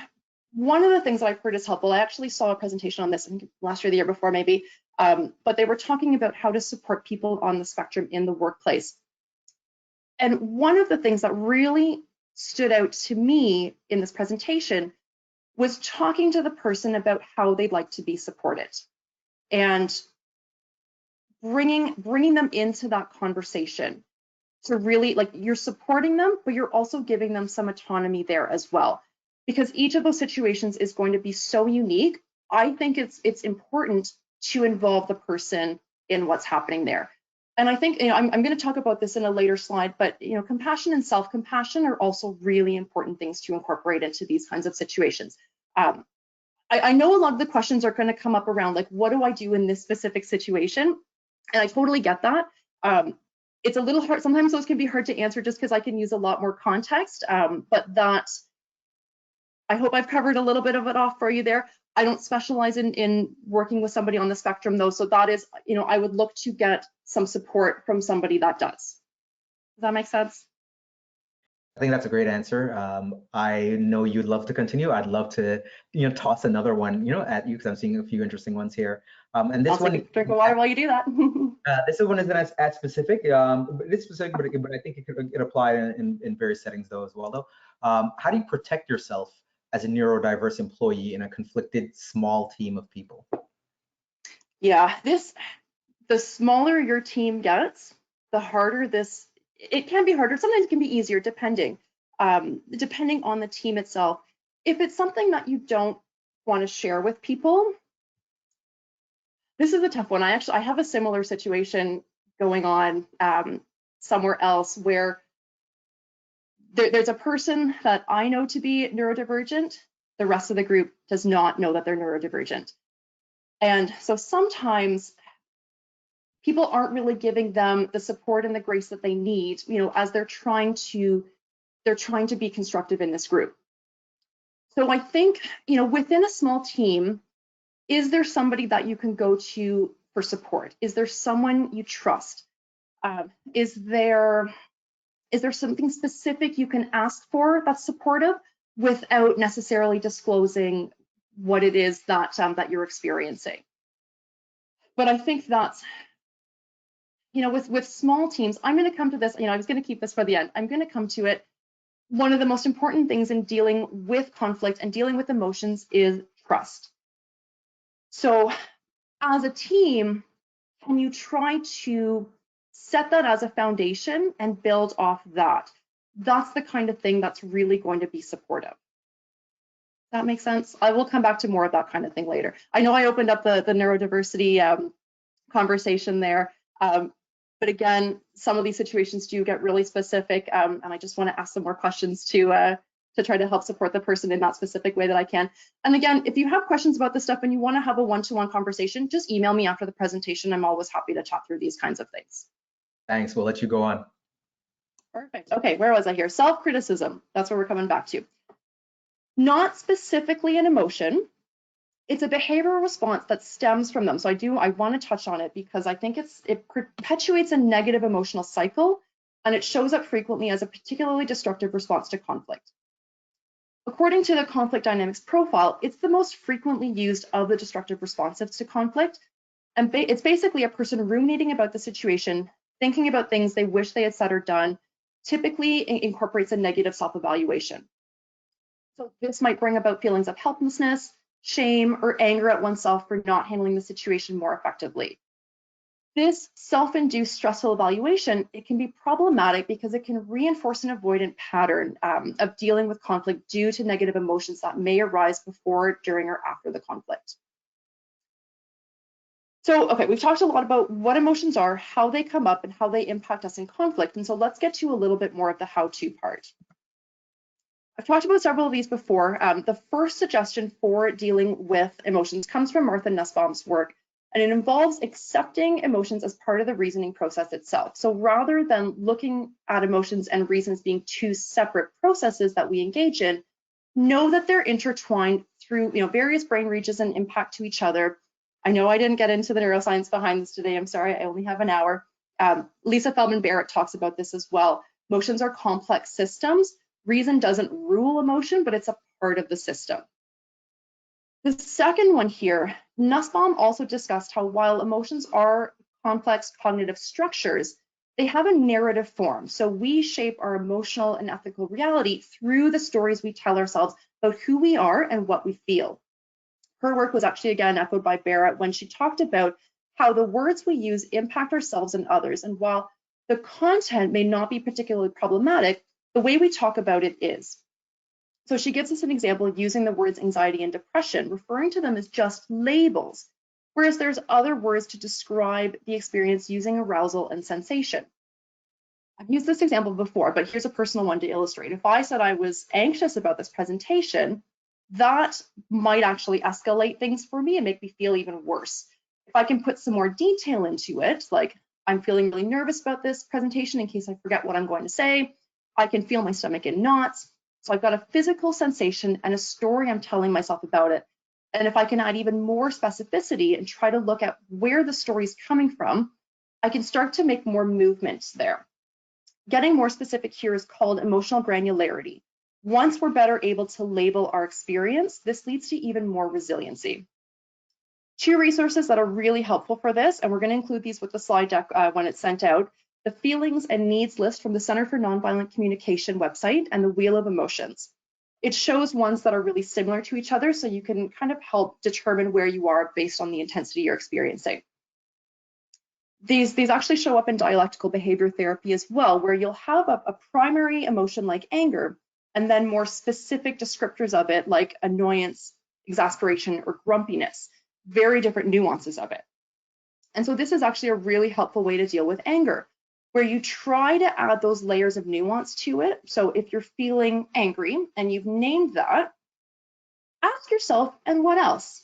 one of the things that I've heard is helpful, I actually saw a presentation on this last year, the year before maybe, but they were talking about how to support people on the spectrum in the workplace. And one of the things that really stood out to me in this presentation was talking to the person about how they'd like to be supported and bringing them into that conversation to really, like, you're supporting them, but you're also giving them some autonomy there as well, because each of those situations is going to be so unique. I think it's important to involve the person in what's happening there. And I think, I'm going to talk about this in a later slide, but compassion and self-compassion are also really important things to incorporate into these kinds of situations. I know a lot of the questions are going to come up around, like, what do I do in this specific situation? And I totally get that. It's a little hard. Sometimes those can be hard to answer just because I can use a lot more context, but that, I hope I've covered a little bit of it off for you there. I don't specialize in working with somebody on the spectrum though, so that is, I would look to get some support from somebody that does. Does that make sense? I think that's a great answer. I know you'd love to continue. I'd love to, toss another one, at you, because I'm seeing a few interesting ones here. And this one, drink of water while you do that. This one isn't as specific. It's specific, but I think it could apply in various settings though as well. Though, how do you protect yourself as a neurodiverse employee in a conflicted small team of people? Yeah, the smaller your team gets, the harder this. It can be harder. Sometimes it can be easier, depending on the team itself. If it's something that you don't want to share with people. This is a tough one. I have a similar situation going on somewhere else where there's a person that I know to be neurodivergent. The rest of the group does not know that they're neurodivergent. And so sometimes people aren't really giving them the support and the grace that they need, as they're trying to be constructive in this group. So I think, within a small team, is there somebody that you can go to for support? Is there someone you trust? Is there something specific you can ask for that's supportive without necessarily disclosing what it is that you're experiencing? But I think that's, with small teams, I'm going to come to this, I was going to keep this for the end. I'm going to come to it. One of the most important things in dealing with conflict and dealing with emotions is trust. So as a team, can you try to set that as a foundation and build off that? That's the kind of thing that's really going to be supportive. That makes sense? I will come back to more of that kind of thing later. I know I opened up the neurodiversity conversation there, but again, some of these situations do get really specific, and I just want to ask some more questions to try to help support the person in that specific way that I can. And again, if you have questions about this stuff and you want to have a one-to-one conversation, just email me after the presentation. I'm always happy to chat through these kinds of things. Thanks. We'll let you go on. Perfect. Okay, where was I here? Self-criticism. That's where we're coming back to. Not specifically an emotion. It's a behavioral response that stems from them. So I want to touch on it because I think it perpetuates a negative emotional cycle, and it shows up frequently as a particularly destructive response to conflict. According to the conflict dynamics profile, it's the most frequently used of the destructive responses to conflict. And it's basically a person ruminating about the situation, thinking about things they wish they had said or done, typically incorporates a negative self-evaluation. So this might bring about feelings of helplessness, shame, or anger at oneself for not handling the situation more effectively. This self-induced stressful evaluation, it can be problematic because it can reinforce an avoidant pattern of dealing with conflict due to negative emotions that may arise before, during, or after the conflict. So, okay, we've talked a lot about what emotions are, how they come up, and how they impact us in conflict. And so let's get to a little bit more of the how-to part. I've talked about several of these before. The first suggestion for dealing with emotions comes from Martha Nussbaum's work, and it involves accepting emotions as part of the reasoning process itself. So rather than looking at emotions and reasons being two separate processes that we engage in, know that they're intertwined through various brain regions and impact to each other. I know I didn't get into the neuroscience behind this today. I'm sorry, I only have an hour. Lisa Feldman Barrett talks about this as well. Emotions are complex systems. Reason doesn't rule emotion, but it's a part of the system. The second one here, Nussbaum also discussed how while emotions are complex cognitive structures, they have a narrative form. So we shape our emotional and ethical reality through the stories we tell ourselves about who we are and what we feel. Her work was actually again echoed by Barrett when she talked about how the words we use impact ourselves and others. And while the content may not be particularly problematic, the way we talk about it is. So she gives us an example using the words anxiety and depression, referring to them as just labels, whereas there's other words to describe the experience using arousal and sensation. I've used this example before, but here's a personal one to illustrate. If I said I was anxious about this presentation, that might actually escalate things for me and make me feel even worse. If I can put some more detail into it, like I'm feeling really nervous about this presentation in case I forget what I'm going to say, I can feel my stomach in knots. So I've got a physical sensation and a story I'm telling myself about it. And if I can add even more specificity and try to look at where the story's coming from, I can start to make more movements there. Getting more specific here is called emotional granularity. Once we're better able to label our experience, this leads to even more resiliency. Two resources that are really helpful for this, and we're going to include these with the slide deck when it's sent out, the Feelings and Needs list from the Center for Nonviolent Communication website and the Wheel of Emotions. It shows ones that are really similar to each other, so you can kind of help determine where you are based on the intensity you're experiencing. These actually show up in dialectical behavior therapy as well, where you'll have a primary emotion like anger, and then more specific descriptors of it like annoyance, exasperation, or grumpiness. Very different nuances of it. And so this is actually a really helpful way to deal with anger, where you try to add those layers of nuance to it. So if you're feeling angry and you've named that, ask yourself, and what else?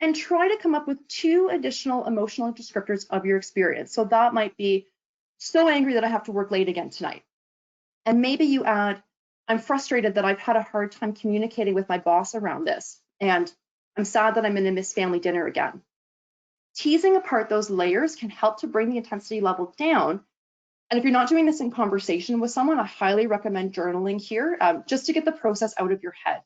And try to come up with 2 additional emotional descriptors of your experience. So that might be, so angry that I have to work late again tonight. And maybe you add, I'm frustrated that I've had a hard time communicating with my boss around this. And I'm sad that I'm going to miss family dinner again. Teasing apart those layers can help to bring the intensity level down. And if you're not doing this in conversation with someone, I highly recommend journaling here, just to get the process out of your head.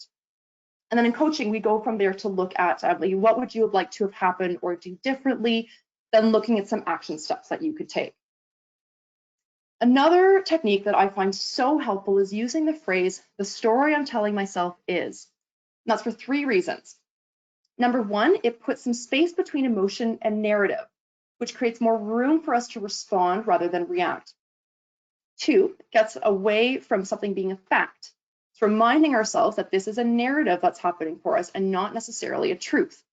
And then in coaching, we go from there to look at what would you have liked to have happened or do differently, then looking at some action steps that you could take. Another technique that I find so helpful is using the phrase, the story I'm telling myself is. And that's for 3 reasons. Number 1, it puts some space between emotion and narrative, which creates more room for us to respond rather than react. 2, it gets away from something being a fact. It's reminding ourselves that this is a narrative that's happening for us and not necessarily a truth.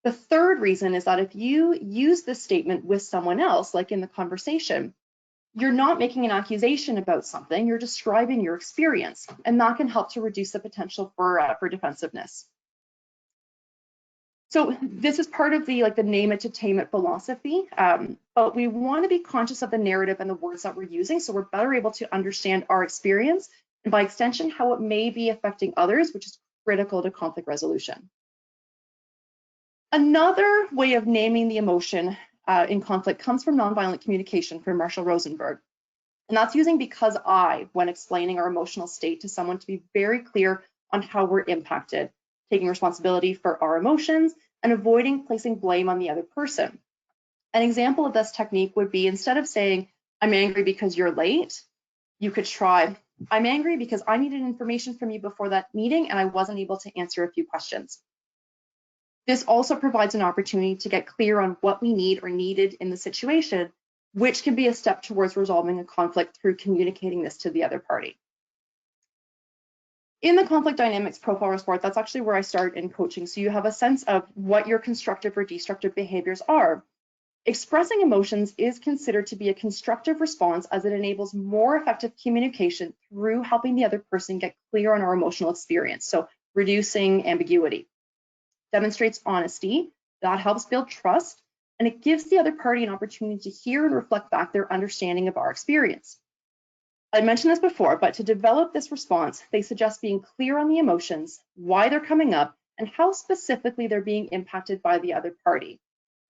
The 3rd reason is that if you use this statement with someone else, like in the conversation, you're not making an accusation about something, you're describing your experience, and that can help to reduce the potential for defensiveness. So this is part of the name it to tame it philosophy, but we want to be conscious of the narrative and the words that we're using so we're better able to understand our experience and by extension how it may be affecting others, which is critical to conflict resolution. Another way of naming the emotion in conflict comes from nonviolent communication from Marshall Rosenberg, and that's using because I when explaining our emotional state to someone to be very clear on how we're impacted, taking responsibility for our emotions, and avoiding placing blame on the other person. An example of this technique would be instead of saying, I'm angry because you're late, you could try, I'm angry because I needed information from you before that meeting and I wasn't able to answer a few questions. This also provides an opportunity to get clear on what we need or needed in the situation, which can be a step towards resolving a conflict through communicating this to the other party. In the conflict dynamics profile report, that's actually where I start in coaching. So you have a sense of what your constructive or destructive behaviors are. Expressing emotions is considered to be a constructive response as it enables more effective communication through helping the other person get clear on our emotional experience. So reducing ambiguity. Demonstrates honesty, that helps build trust, and it gives the other party an opportunity to hear and reflect back their understanding of our experience. I mentioned this before, but to develop this response, they suggest being clear on the emotions, why they're coming up, and how specifically they're being impacted by the other party.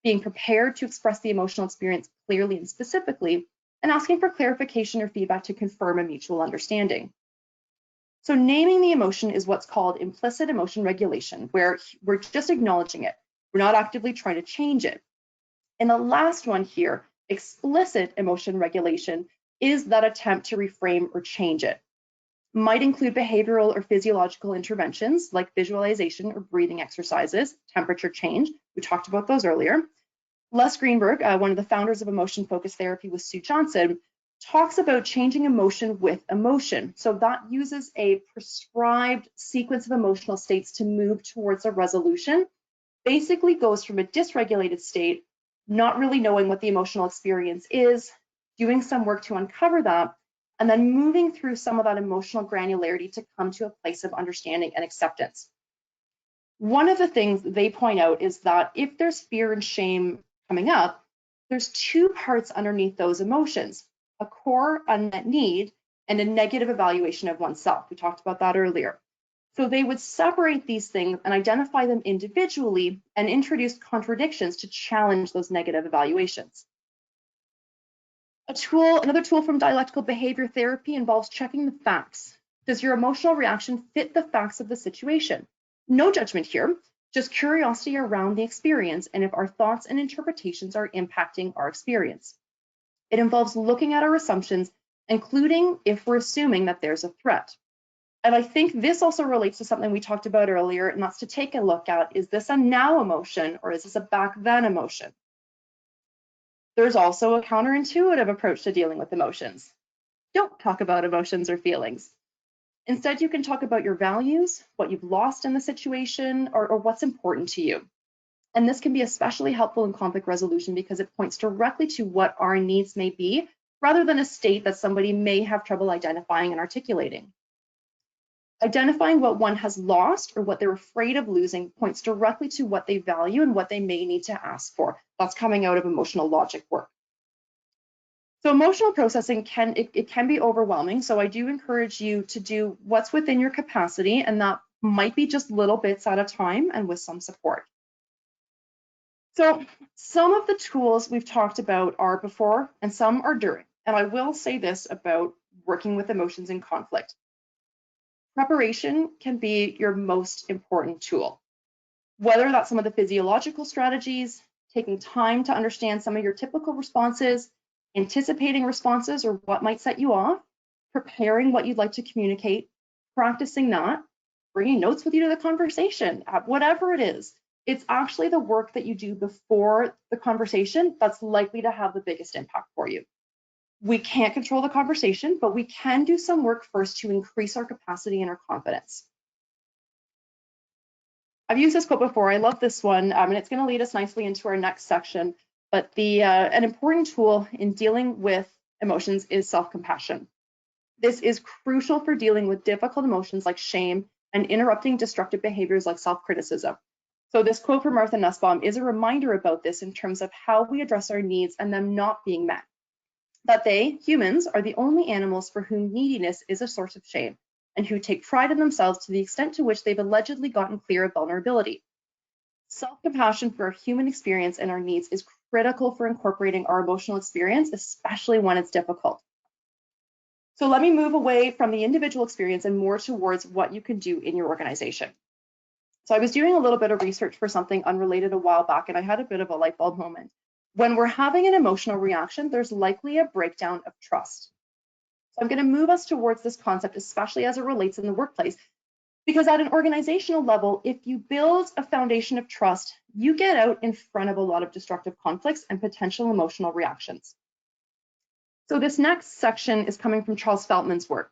Being prepared to express the emotional experience clearly and specifically, and asking for clarification or feedback to confirm a mutual understanding. So naming the emotion is what's called implicit emotion regulation, where we're just acknowledging it. We're not actively trying to change it. And the last one here, explicit emotion regulation, is that attempt to reframe or change it. Might include behavioral or physiological interventions like visualization or breathing exercises, temperature change. We talked about those earlier. Les Greenberg, one of the founders of emotion-focused therapy with Sue Johnson, talks about changing emotion with emotion. So that uses a prescribed sequence of emotional states to move towards a resolution. Basically goes from a dysregulated state, not really knowing what the emotional experience is, doing some work to uncover that, and then moving through some of that emotional granularity to come to a place of understanding and acceptance. One of the things they point out is that if there's fear and shame coming up, there's 2 parts underneath those emotions, a core unmet need and a negative evaluation of oneself. We talked about that earlier. So they would separate these things and identify them individually and introduce contradictions to challenge those negative evaluations. Another tool from dialectical behavior therapy involves checking the facts. Does your emotional reaction fit the facts of the situation? No judgment here, just curiosity around the experience and if our thoughts and interpretations are impacting our experience. It involves looking at our assumptions, including if we're assuming that there's a threat. And I think this also relates to something we talked about earlier, and that's to take a look at, is this a now emotion or is this a back then emotion? There's also a counterintuitive approach to dealing with emotions. Don't talk about emotions or feelings. Instead, you can talk about your values, what you've lost in the situation, or what's important to you. And this can be especially helpful in conflict resolution because it points directly to what our needs may be, rather than a state that somebody may have trouble identifying and articulating. Identifying what one has lost or what they're afraid of losing points directly to what they value and what they may need to ask for. That's coming out of emotional logic work. So emotional processing can be overwhelming. So I do encourage you to do what's within your capacity, and that might be just little bits at a time and with some support. So some of the tools we've talked about are before and some are during. And I will say this about working with emotions in conflict. Preparation can be your most important tool. Whether that's some of the physiological strategies, taking time to understand some of your typical responses, anticipating responses or what might set you off, preparing what you'd like to communicate, practicing that, bringing notes with you to the conversation, whatever it is. It's actually the work that you do before the conversation that's likely to have the biggest impact for you. We can't control the conversation, but we can do some work first to increase our capacity and our confidence. I've used this quote before. I love this one, and it's going to lead us nicely into our next section. But an important tool in dealing with emotions is self-compassion. This is crucial for dealing with difficult emotions like shame and interrupting destructive behaviors like self-criticism. So this quote from Martha Nussbaum is a reminder about this in terms of how we address our needs and them not being met. That they, humans, are the only animals for whom neediness is a source of shame and who take pride in themselves to the extent to which they've allegedly gotten clear of vulnerability. Self-compassion for our human experience and our needs is critical for incorporating our emotional experience, especially when it's difficult. So let me move away from the individual experience and more towards what you can do in your organization. So I was doing a little bit of research for something unrelated a while back, and I had a bit of a light bulb moment. When we're having an emotional reaction, there's likely a breakdown of trust. So I'm going to move us towards this concept, especially as it relates in the workplace, because at an organizational level, if you build a foundation of trust, you get out in front of a lot of destructive conflicts and potential emotional reactions. So this next section is coming from Charles Feltman's work.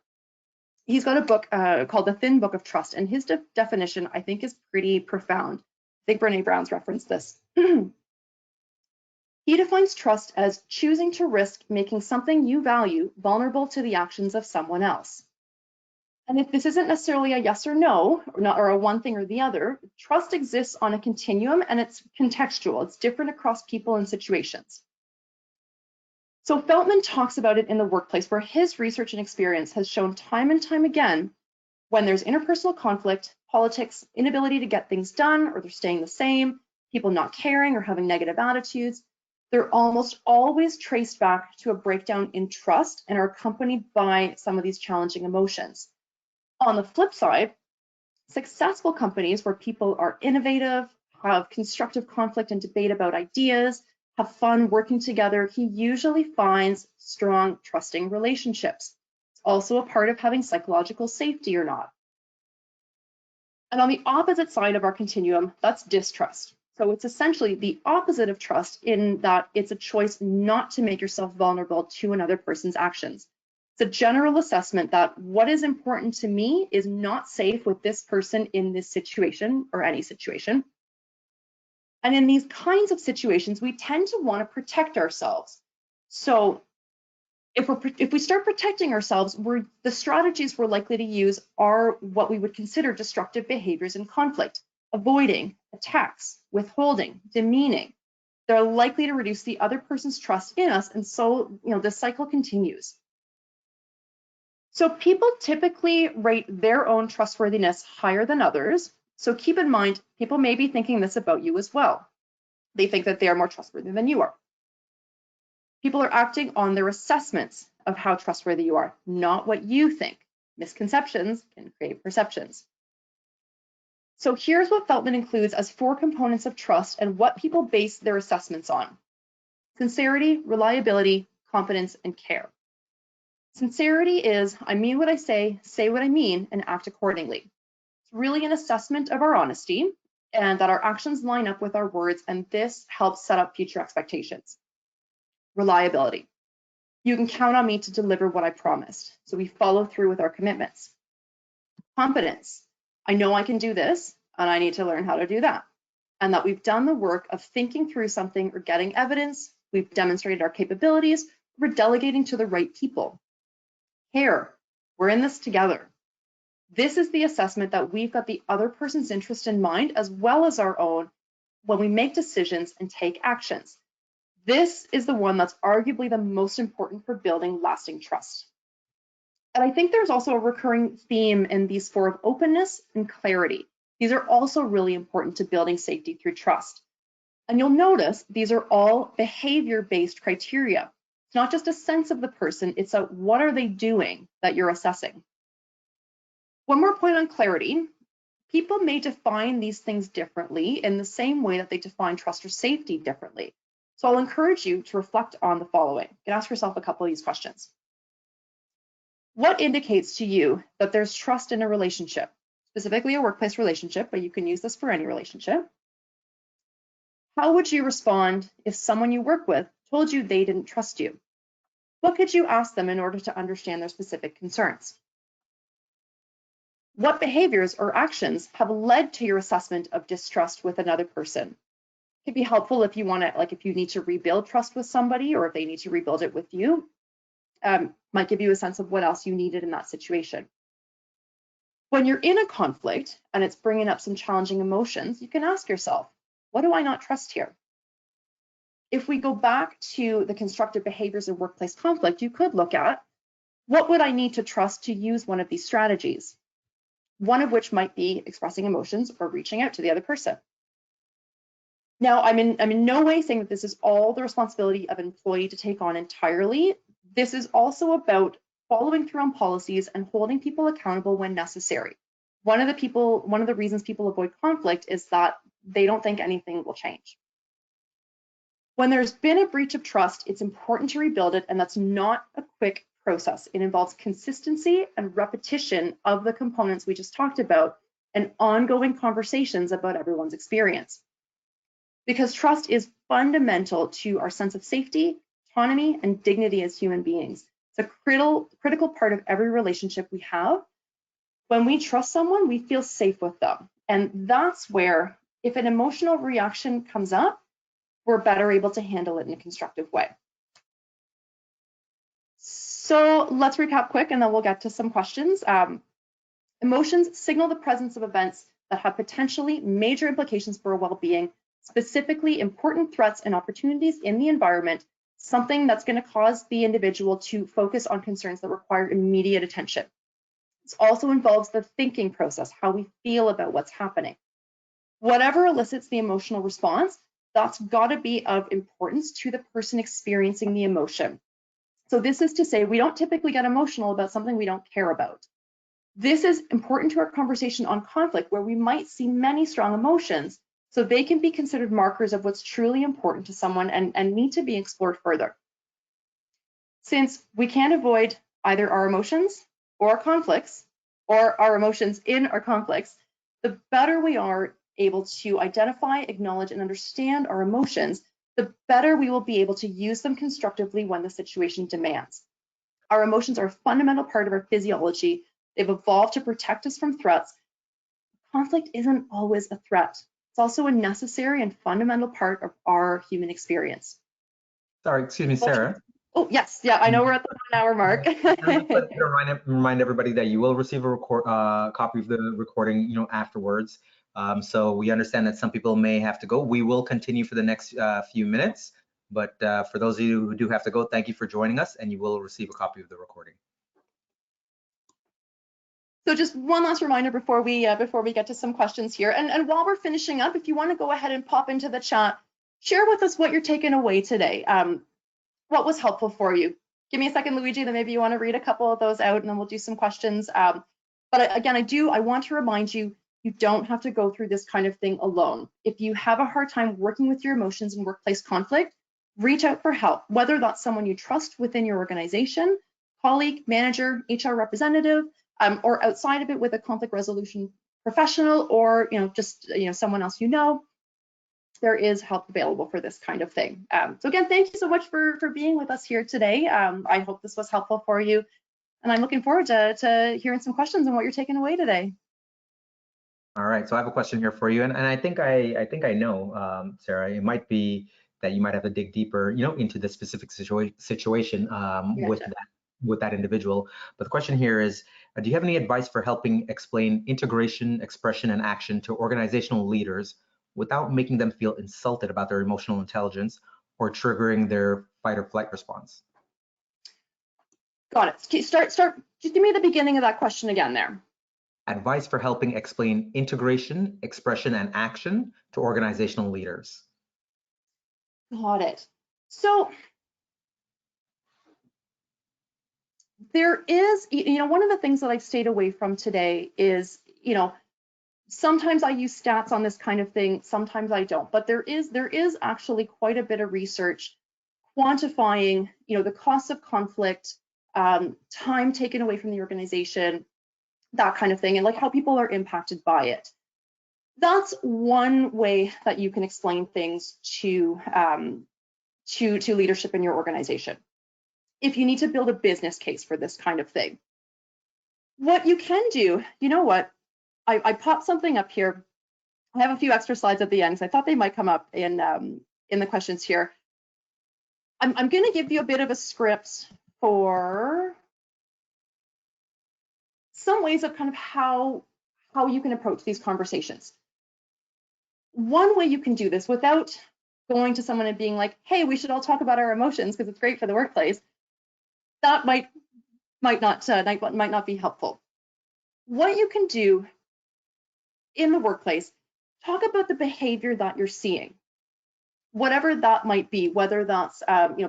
He's got a book called The Thin Book of Trust, and his definition, I think, is pretty profound. I think Brene Brown's referenced this. He defines trust as choosing to risk making something you value vulnerable to the actions of someone else. And if this isn't necessarily a yes or no, or a one thing or the other, trust exists on a continuum and it's contextual. It's different across people and situations. So Feltman talks about it in the workplace, where his research and experience has shown time and time again, when there's interpersonal conflict, politics, inability to get things done, or they're staying the same, people not caring or having negative attitudes, they're almost always traced back to a breakdown in trust and are accompanied by some of these challenging emotions. On the flip side, successful companies where people are innovative, have constructive conflict and debate about ideas, have fun working together, he usually finds strong, trusting relationships. It's also a part of having psychological safety or not. And on the opposite side of our continuum, that's distrust. So it's essentially the opposite of trust in that it's a choice not to make yourself vulnerable to another person's actions. It's a general assessment that what is important to me is not safe with this person in this situation or any situation. And in these kinds of situations, we tend to want to protect ourselves. So if we start protecting ourselves, the strategies we're likely to use are what we would consider destructive behaviors in conflict: avoiding, attacks, withholding, demeaning. They're likely to reduce the other person's trust in us, and so the cycle continues. So people typically rate their own trustworthiness higher than others. So keep in mind, people may be thinking this about you as well. They think that they are more trustworthy than you are. People are acting on their assessments of how trustworthy you are, not what you think. Misconceptions can create perceptions. So here's what Feltman includes as 4 components of trust and what people base their assessments on: sincerity, reliability, confidence, and care. Sincerity is, I mean what I say what I mean, and act accordingly. It's really an assessment of our honesty and that our actions line up with our words, and this helps set up future expectations. Reliability. You can count on me to deliver what I promised, so we follow through with our commitments. Competence. I know I can do this, and I need to learn how to do that. And that we've done the work of thinking through something or getting evidence, we've demonstrated our capabilities, we're delegating to the right people. Care. We're in this together. This is the assessment that we've got the other person's interest in mind as well as our own when we make decisions and take actions. This is the one that's arguably the most important for building lasting trust. And I think there's also a recurring theme in these four of openness and clarity. These are also really important to building safety through trust. And you'll notice these are all behavior-based criteria. It's not just a sense of the person, it's a what are they doing that you're assessing. One more point on clarity. People may define these things differently in the same way that they define trust or safety differently. So I'll encourage you to reflect on the following. You can ask yourself a couple of these questions. What indicates to you that there's trust in a relationship, specifically a workplace relationship, but you can use this for any relationship? How would you respond if someone you work with told you they didn't trust you? What could you ask them in order to understand their specific concerns? What behaviors or actions have led to your assessment of distrust with another person? It could be helpful if you want to, like if you need to rebuild trust with somebody or if they need to rebuild it with you. Might give you a sense of what else you needed in that situation. When you're in a conflict and it's bringing up some challenging emotions, you can ask yourself, what do I not trust here? If we go back to the constructive behaviors of workplace conflict, you could look at what would I need to trust to use one of these strategies? One of which might be expressing emotions or reaching out to the other person. Now, I'm in no way saying that this is all the responsibility of an employee to take on entirely. This is also about following through on policies and holding people accountable when necessary. One of the reasons people avoid conflict is that they don't think anything will change. When there's been a breach of trust, it's important to rebuild it, and that's not a quick process. It involves consistency and repetition of the components we just talked about and ongoing conversations about everyone's experience. Because trust is fundamental to our sense of safety, autonomy, and dignity as human beings. It's a critical part of every relationship we have. When we trust someone, we feel safe with them. And that's where, if an emotional reaction comes up, we're better able to handle it in a constructive way. So let's recap quick and then we'll get to some questions. Emotions signal the presence of events that have potentially major implications for well-being, specifically important threats and opportunities in the environment, something that's going to cause the individual to focus on concerns that require immediate attention. This also involves the thinking process, how we feel about what's happening. Whatever elicits the emotional response, that's got to be of importance to the person experiencing the emotion. So this is to say, we don't typically get emotional about something we don't care about. This is important to our conversation on conflict, where we might see many strong emotions, so they can be considered markers of what's truly important to someone and need to be explored further. Since we can't avoid either our emotions or our conflicts, or our emotions in our conflicts, the better we are able to identify, acknowledge, and understand our emotions, the better we will be able to use them constructively when the situation demands. Our emotions are a fundamental part of our physiology. They've evolved to protect us from threats. Conflict isn't always a threat. It's also a necessary and fundamental part of our human experience. Sorry, excuse me, Sarah. Oh, yes. Yeah, I know we're at the 1 hour mark. remind everybody that you will receive a copy of the recording, afterwards. So we understand that some people may have to go. We will continue for the next few minutes, but for those of you who do have to go, thank you for joining us, and you will receive a copy of the recording. So just one last reminder before we get to some questions here, and while we're finishing up, if you want to go ahead and pop into the chat, share with us what you're taking away today. What was helpful for you? Give me a second, Luigi, then maybe you want to read a couple of those out, and then we'll do some questions. But again, I want to remind you, you don't have to go through this kind of thing alone. If you have a hard time working with your emotions in workplace conflict, reach out for help, whether that's someone you trust within your organization, colleague, manager, HR representative, or outside of it with a conflict resolution professional, or just someone else you know. There is help available for this kind of thing. So again, thank you so much for being with us here today. I hope this was helpful for you. And I'm looking forward to hearing some questions on what you're taking away today. All right, so I have a question here for you, and I think I know, Sarah. It might be that you might have to dig deeper, into the specific situation with that individual. But the question here is, do you have any advice for helping explain integration, expression, and action to organizational leaders without making them feel insulted about their emotional intelligence or triggering their fight or flight response? Got it. Start. Just give me the beginning of that question again there. Advice for helping explain integration, expression, and action to organizational leaders. Got it. So there is, one of the things that I've stayed away from today is, sometimes I use stats on this kind of thing, sometimes I don't, but there is actually quite a bit of research quantifying, the cost of conflict, time taken away from the organization, that kind of thing, and like how people are impacted by it. That's one way that you can explain things to leadership in your organization. If you need to build a business case for this kind of thing, what you can do, I popped something up here. I have a few extra slides at the end, so I thought they might come up in the questions here. I'm going to give you a bit of a script for some ways of kind of how you can approach these conversations. One way you can do this without going to someone and being like, hey, we should all talk about our emotions because it's great for the workplace, that might not be helpful. What you can do in the workplace, talk about the behavior that you're seeing, whatever that might be, whether that's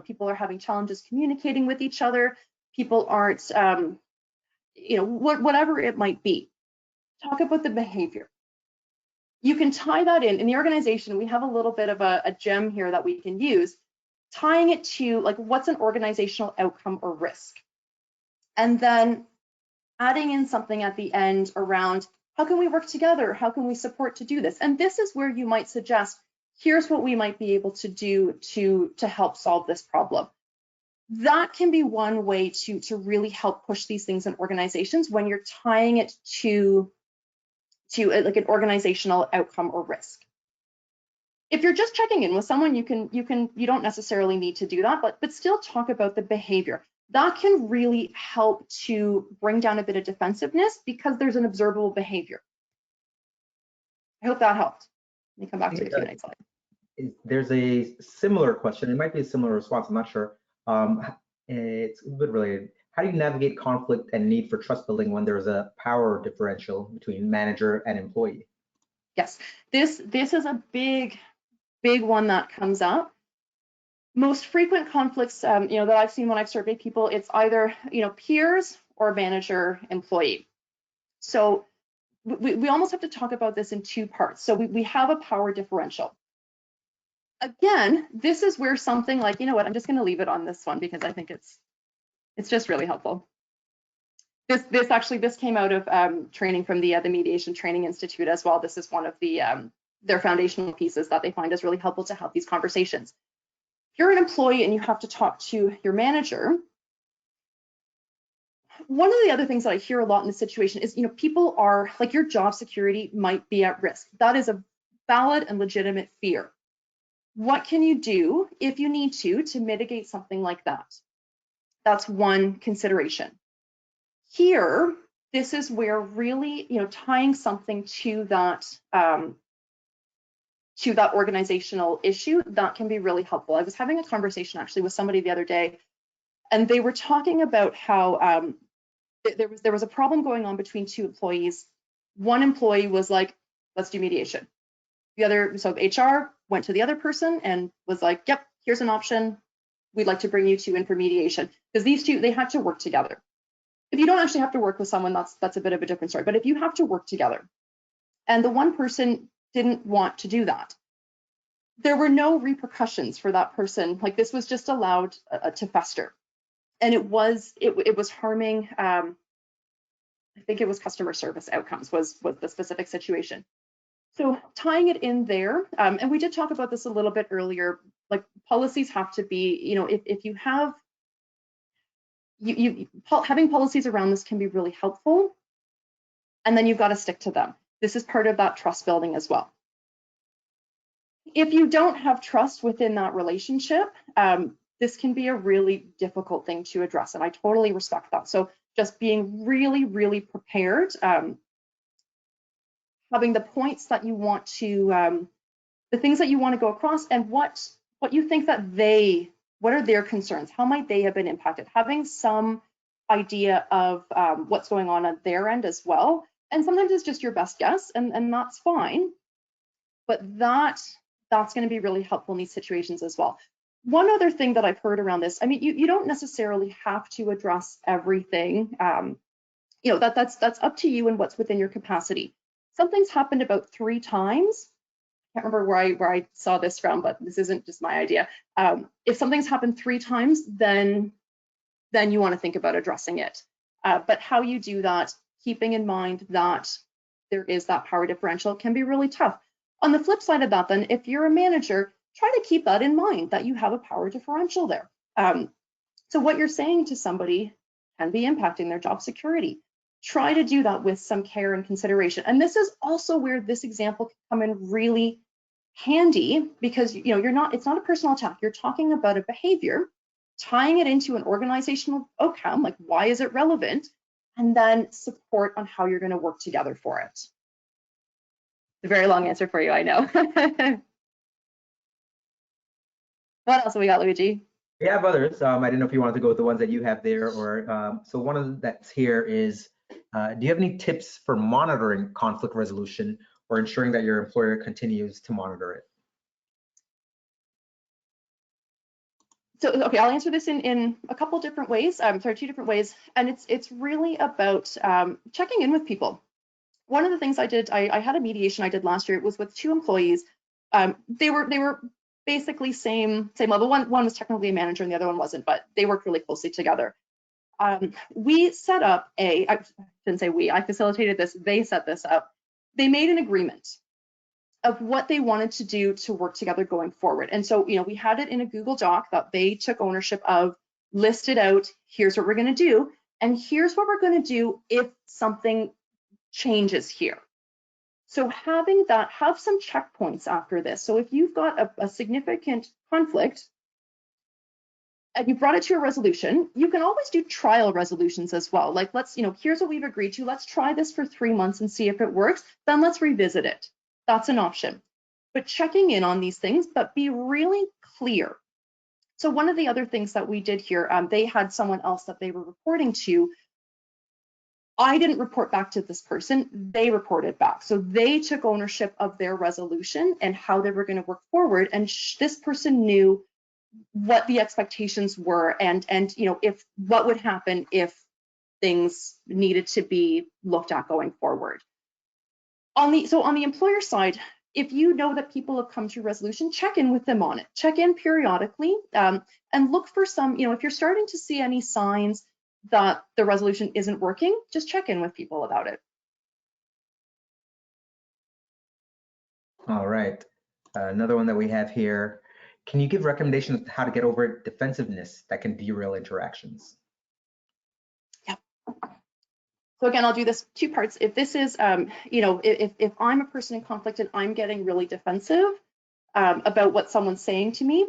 people are having challenges communicating with each other, people aren't whatever it might be. Talk about the behavior. You can tie that in the organization. We have a little bit of a gem here that we can use, tying it to like what's an organizational outcome or risk, and then adding in something at the end around how can we work together, how can we support to do this. And this is where you might suggest, here's what we might be able to do to help solve this problem. That can be one way to really help push these things in organizations when you're tying it to like an organizational outcome or risk. If you're just checking in with someone, you don't necessarily need to do that, but still talk about the behavior. That can really help to bring down a bit of defensiveness because there's an observable behavior. I hope that helped. Let me come back to the Q&A slide. There's a similar question. It might be a similar response. I'm not sure. It's a bit related. How do you navigate conflict and need for trust building when there's a power differential between manager and employee? Yes, this is a big one that comes up. Most frequent conflicts, that I've seen when I've surveyed people, it's either peers or manager employee. So we almost have to talk about this in two parts. So we have a power differential. Again, this is where something like, I'm just going to leave it on this one because I think it's just really helpful. This came out of training from the Mediation Training Institute as well. This is one of their foundational pieces that they find is really helpful to have these conversations. If you're an employee and you have to talk to your manager, one of the other things that I hear a lot in this situation is, people are like, your job security might be at risk. That is a valid and legitimate fear. What can you do if you need to mitigate something like that? That's one consideration. Here, this is where really, tying something to that organizational issue, that can be really helpful. I was having a conversation actually with somebody the other day, and they were talking about how there was a problem going on between two employees. One employee was like, let's do mediation. So HR went to the other person and was like, yep, here's an option. We'd like to bring you two in for mediation. Because these two, they had to work together. If you don't actually have to work with someone, that's a bit of a different story. But if you have to work together, and the one person didn't want to do that, there were no repercussions for that person. Like, this was just allowed to fester, and it was harming. I think it was customer service outcomes was the specific situation. So tying it in there, and we did talk about this a little bit earlier. Like, policies have to be, if you have having policies around this can be really helpful, and then you've got to stick to them. This is part of that trust building as well. If you don't have trust within that relationship, this can be a really difficult thing to address, and I totally respect that. So just being really, really prepared, having the points that you want to, the things that you want to go across, and what you think that what are their concerns? How might they have been impacted? Having some idea of what's going on at their end as well. And sometimes it's just your best guess, and that's fine. But that's going to be really helpful in these situations as well. One other thing that I've heard around this, I mean, you don't necessarily have to address everything. You know, that's up to you and what's within your capacity. Something's happened about 3 times. I can't remember where I saw this from, but this isn't just my idea. If something's happened 3 times, then you want to think about addressing it. But how you do that, keeping in mind that there is that power differential, can be really tough. On the flip side of that, then, if you're a manager, try to keep that in mind, that you have a power differential there. So what you're saying to somebody can be impacting their job security. Try to do that with some care and consideration. And this is also where this example can come in really handy, because you know, it's not a personal attack. You're talking about a behavior, tying it into an organizational outcome, like why is it relevant, and then support on how you're going to work together for it. A very long answer for you, I know. What else have we got, Luigi? We have others. I didn't know if you wanted to go with the ones that you have there, or so one of the that's here is, do you have any tips for monitoring conflict resolution or ensuring that your employer continues to monitor it? So, okay, I'll answer this in a couple different ways. Sorry, 2 different ways, and it's really about checking in with people. One of the things I did, I had a mediation I did last year. It was with 2 employees. They were basically same level. One was technically a manager and the other one wasn't, but they worked really closely together. We set up I shouldn't say we, I facilitated this, they set this up. They made an agreement of what they wanted to do to work together going forward. And so, you know, we had it in a Google Doc that they took ownership of, listed out, here's what we're going to do, and here's what we're going to do if something changes here. So having that, have some checkpoints after this. So if you've got a significant conflict and you brought it to a resolution, you can always do trial resolutions as well. Like, let's, you know, here's what we've agreed to. Let's try this for 3 months and see if it works. Then let's revisit it. That's an option. But checking in on these things, but be really clear. So one of the other things that we did here, they had someone else that they were reporting to. I didn't report back to this person, they reported back. So they took ownership of their resolution and how they were going to work forward. And this person knew what the expectations were and you know, if what would happen if things needed to be looked at going forward. On the employer side, if you know that people have come to resolution, check in with them on it. Check in periodically and look for some, you know, if you're starting to see any signs that the resolution isn't working, just check in with people about it. All right. Another one that we have here. Can you give recommendations on how to get over defensiveness that can derail interactions? Yeah. So again, I'll do this 2 parts. If this is, you know, if I'm a person in conflict and I'm getting really defensive about what someone's saying to me,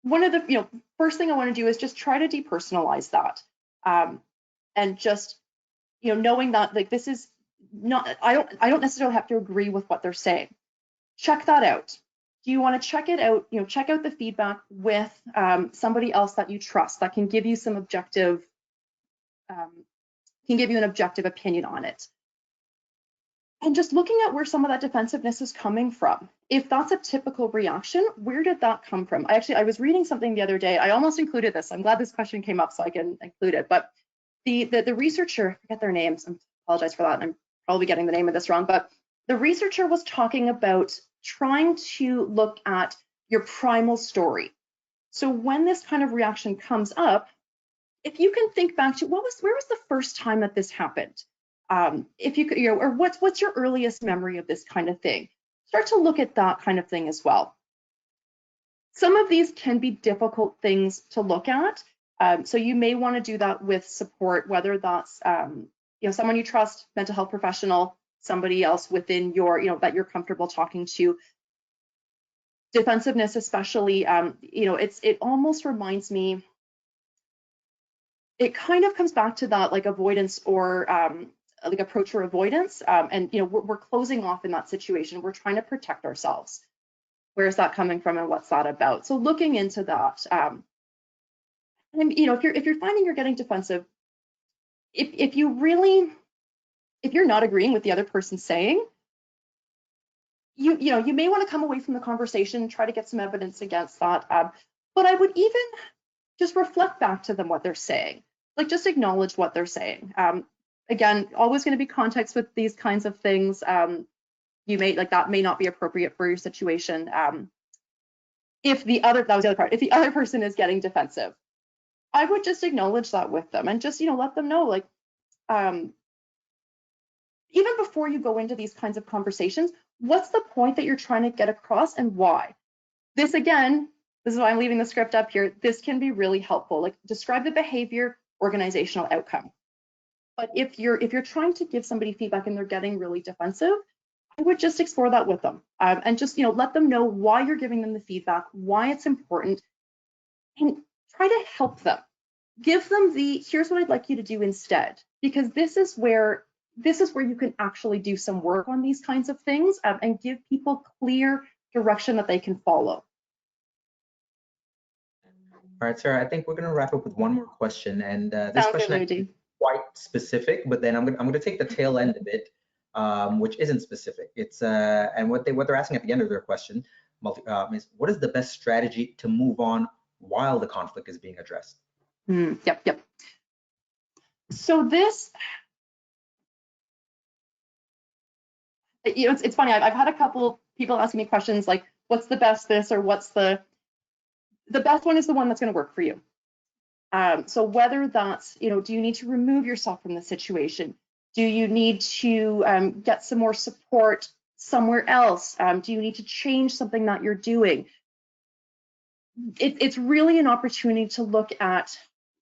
one of the, you know, first thing I want to do is just try to depersonalize that, and just, you know, knowing that like this is not, I don't necessarily have to agree with what they're saying. Check that out. Do you want to check it out? You know, check out the feedback with somebody else that you trust that can give you some objective, can give you an objective opinion on it. And just looking at where some of that defensiveness is coming from. If that's a typical reaction, where did that come from? I was reading something the other day. I almost included this. I'm glad this question came up so I can include it. But the researcher, I forget their names. I apologize for that. I'm probably getting the name of this wrong. But the researcher was talking about trying to look at your primal story. So when this kind of reaction comes up, if you can think back to where was the first time that this happened? If you could, you know, or what's your earliest memory of this kind of thing? Start to look at that kind of thing as well. Some of these can be difficult things to look at, So you may want to do that with support, whether that's someone you trust, mental health professional, somebody else within your, that you're comfortable talking to. Defensiveness, especially, it almost reminds me, it kind of comes back to that like avoidance or like approach or avoidance. And we're closing off in that situation. We're trying to protect ourselves. Where's that coming from and what's that about? So looking into that. And if you're finding you're getting defensive, if you're not agreeing with the other person saying, you may want to come away from the conversation and try to get some evidence against that. But I would even just reflect back to them what they're saying, like just acknowledge what they're saying. Again, always going to be context with these kinds of things. That may not be appropriate for your situation. If the other person is getting defensive, I would just acknowledge that with them and just, let them know, like, even before you go into these kinds of conversations, what's the point that you're trying to get across and why? This is why I'm leaving the script up here. This can be really helpful. Like, describe the behavior, organizational outcome. But if you're trying to give somebody feedback and they're getting really defensive, I would just explore that with them and just, let them know why you're giving them the feedback, why it's important, and try to help them. Give them here's what I'd like you to do instead, because this is where you can actually do some work on these kinds of things and give people clear direction that they can follow. All right, Sarah, I think we're going to wrap up with one more question, and this question is quite specific, but then I'm going to take the tail end of it, which isn't specific. It's and what they're asking at the end of their question is, what is the best strategy to move on while the conflict is being addressed? Yep. So this, it's funny. I've had a couple people asking me questions like, what's the best this, or what's the best one is the one that's going to work for you. So whether that's, do you need to remove yourself from the situation? Do you need to get some more support somewhere else? Do you need to change something that you're doing? It's really an opportunity to look at,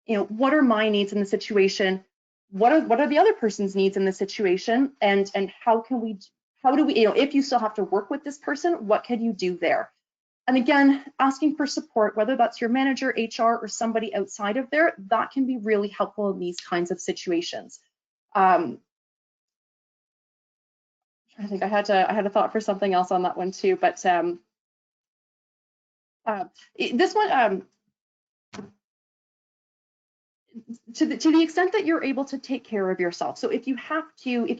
what are my needs in the situation? What are the other person's needs in the situation? And how do we, if you still have to work with this person, what can you do there? And again, asking for support, whether that's your manager, HR, or somebody outside of there, that can be really helpful in these kinds of situations. I think I had a thought for something else on that one too, but this one, to the extent that you're able to take care of yourself. So if you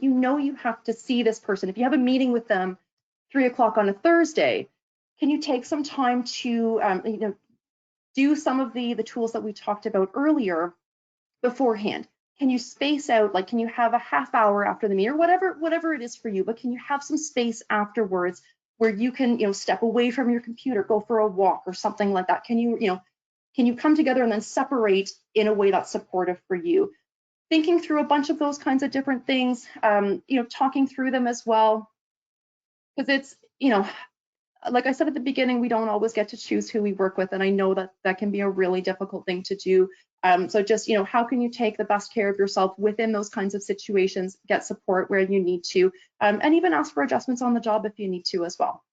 know you have to see this person, if you have a meeting with them 3 o'clock on a Thursday, can you take some time to do some of the tools that we talked about earlier beforehand? Can you space out, like, can you have a half hour after the meeting, or whatever it is for you, but can you have some space afterwards where you can, step away from your computer, go for a walk or something like that? Can you come together and then separate in a way that's supportive for you? Thinking through a bunch of those kinds of different things, talking through them as well, because it's, like I said at the beginning, we don't always get to choose who we work with, and I know that can be a really difficult thing to do. So just, how can you take the best care of yourself within those kinds of situations, get support where you need to, and even ask for adjustments on the job if you need to as well.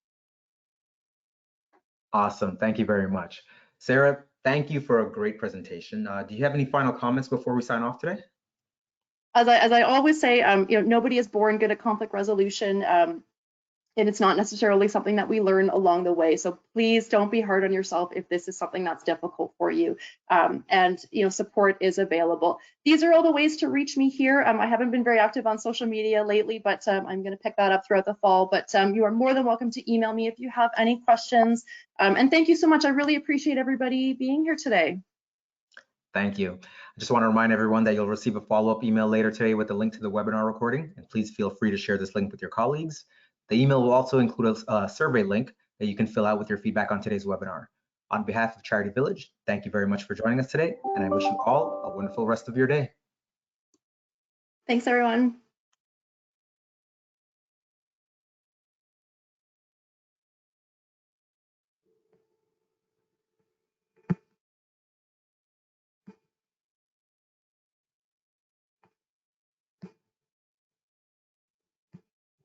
Awesome, thank you very much. Sarah, thank you for a great presentation. Do you have any final comments before we sign off today? As I always say, nobody is born good at conflict resolution. And it's not necessarily something that we learn along the way. So please don't be hard on yourself if this is something that's difficult for you. And support is available. These are all the ways to reach me here. I haven't been very active on social media lately, but I'm going to pick that up throughout the fall. But you are more than welcome to email me if you have any questions. And thank you so much. I really appreciate everybody being here today. Thank you. I just want to remind everyone that you'll receive a follow-up email later today with a link to the webinar recording. And please feel free to share this link with your colleagues. The email will also include a survey link that you can fill out with your feedback on today's webinar. On behalf of Charity Village, thank you very much for joining us today, and I wish you all a wonderful rest of your day. Thanks, everyone.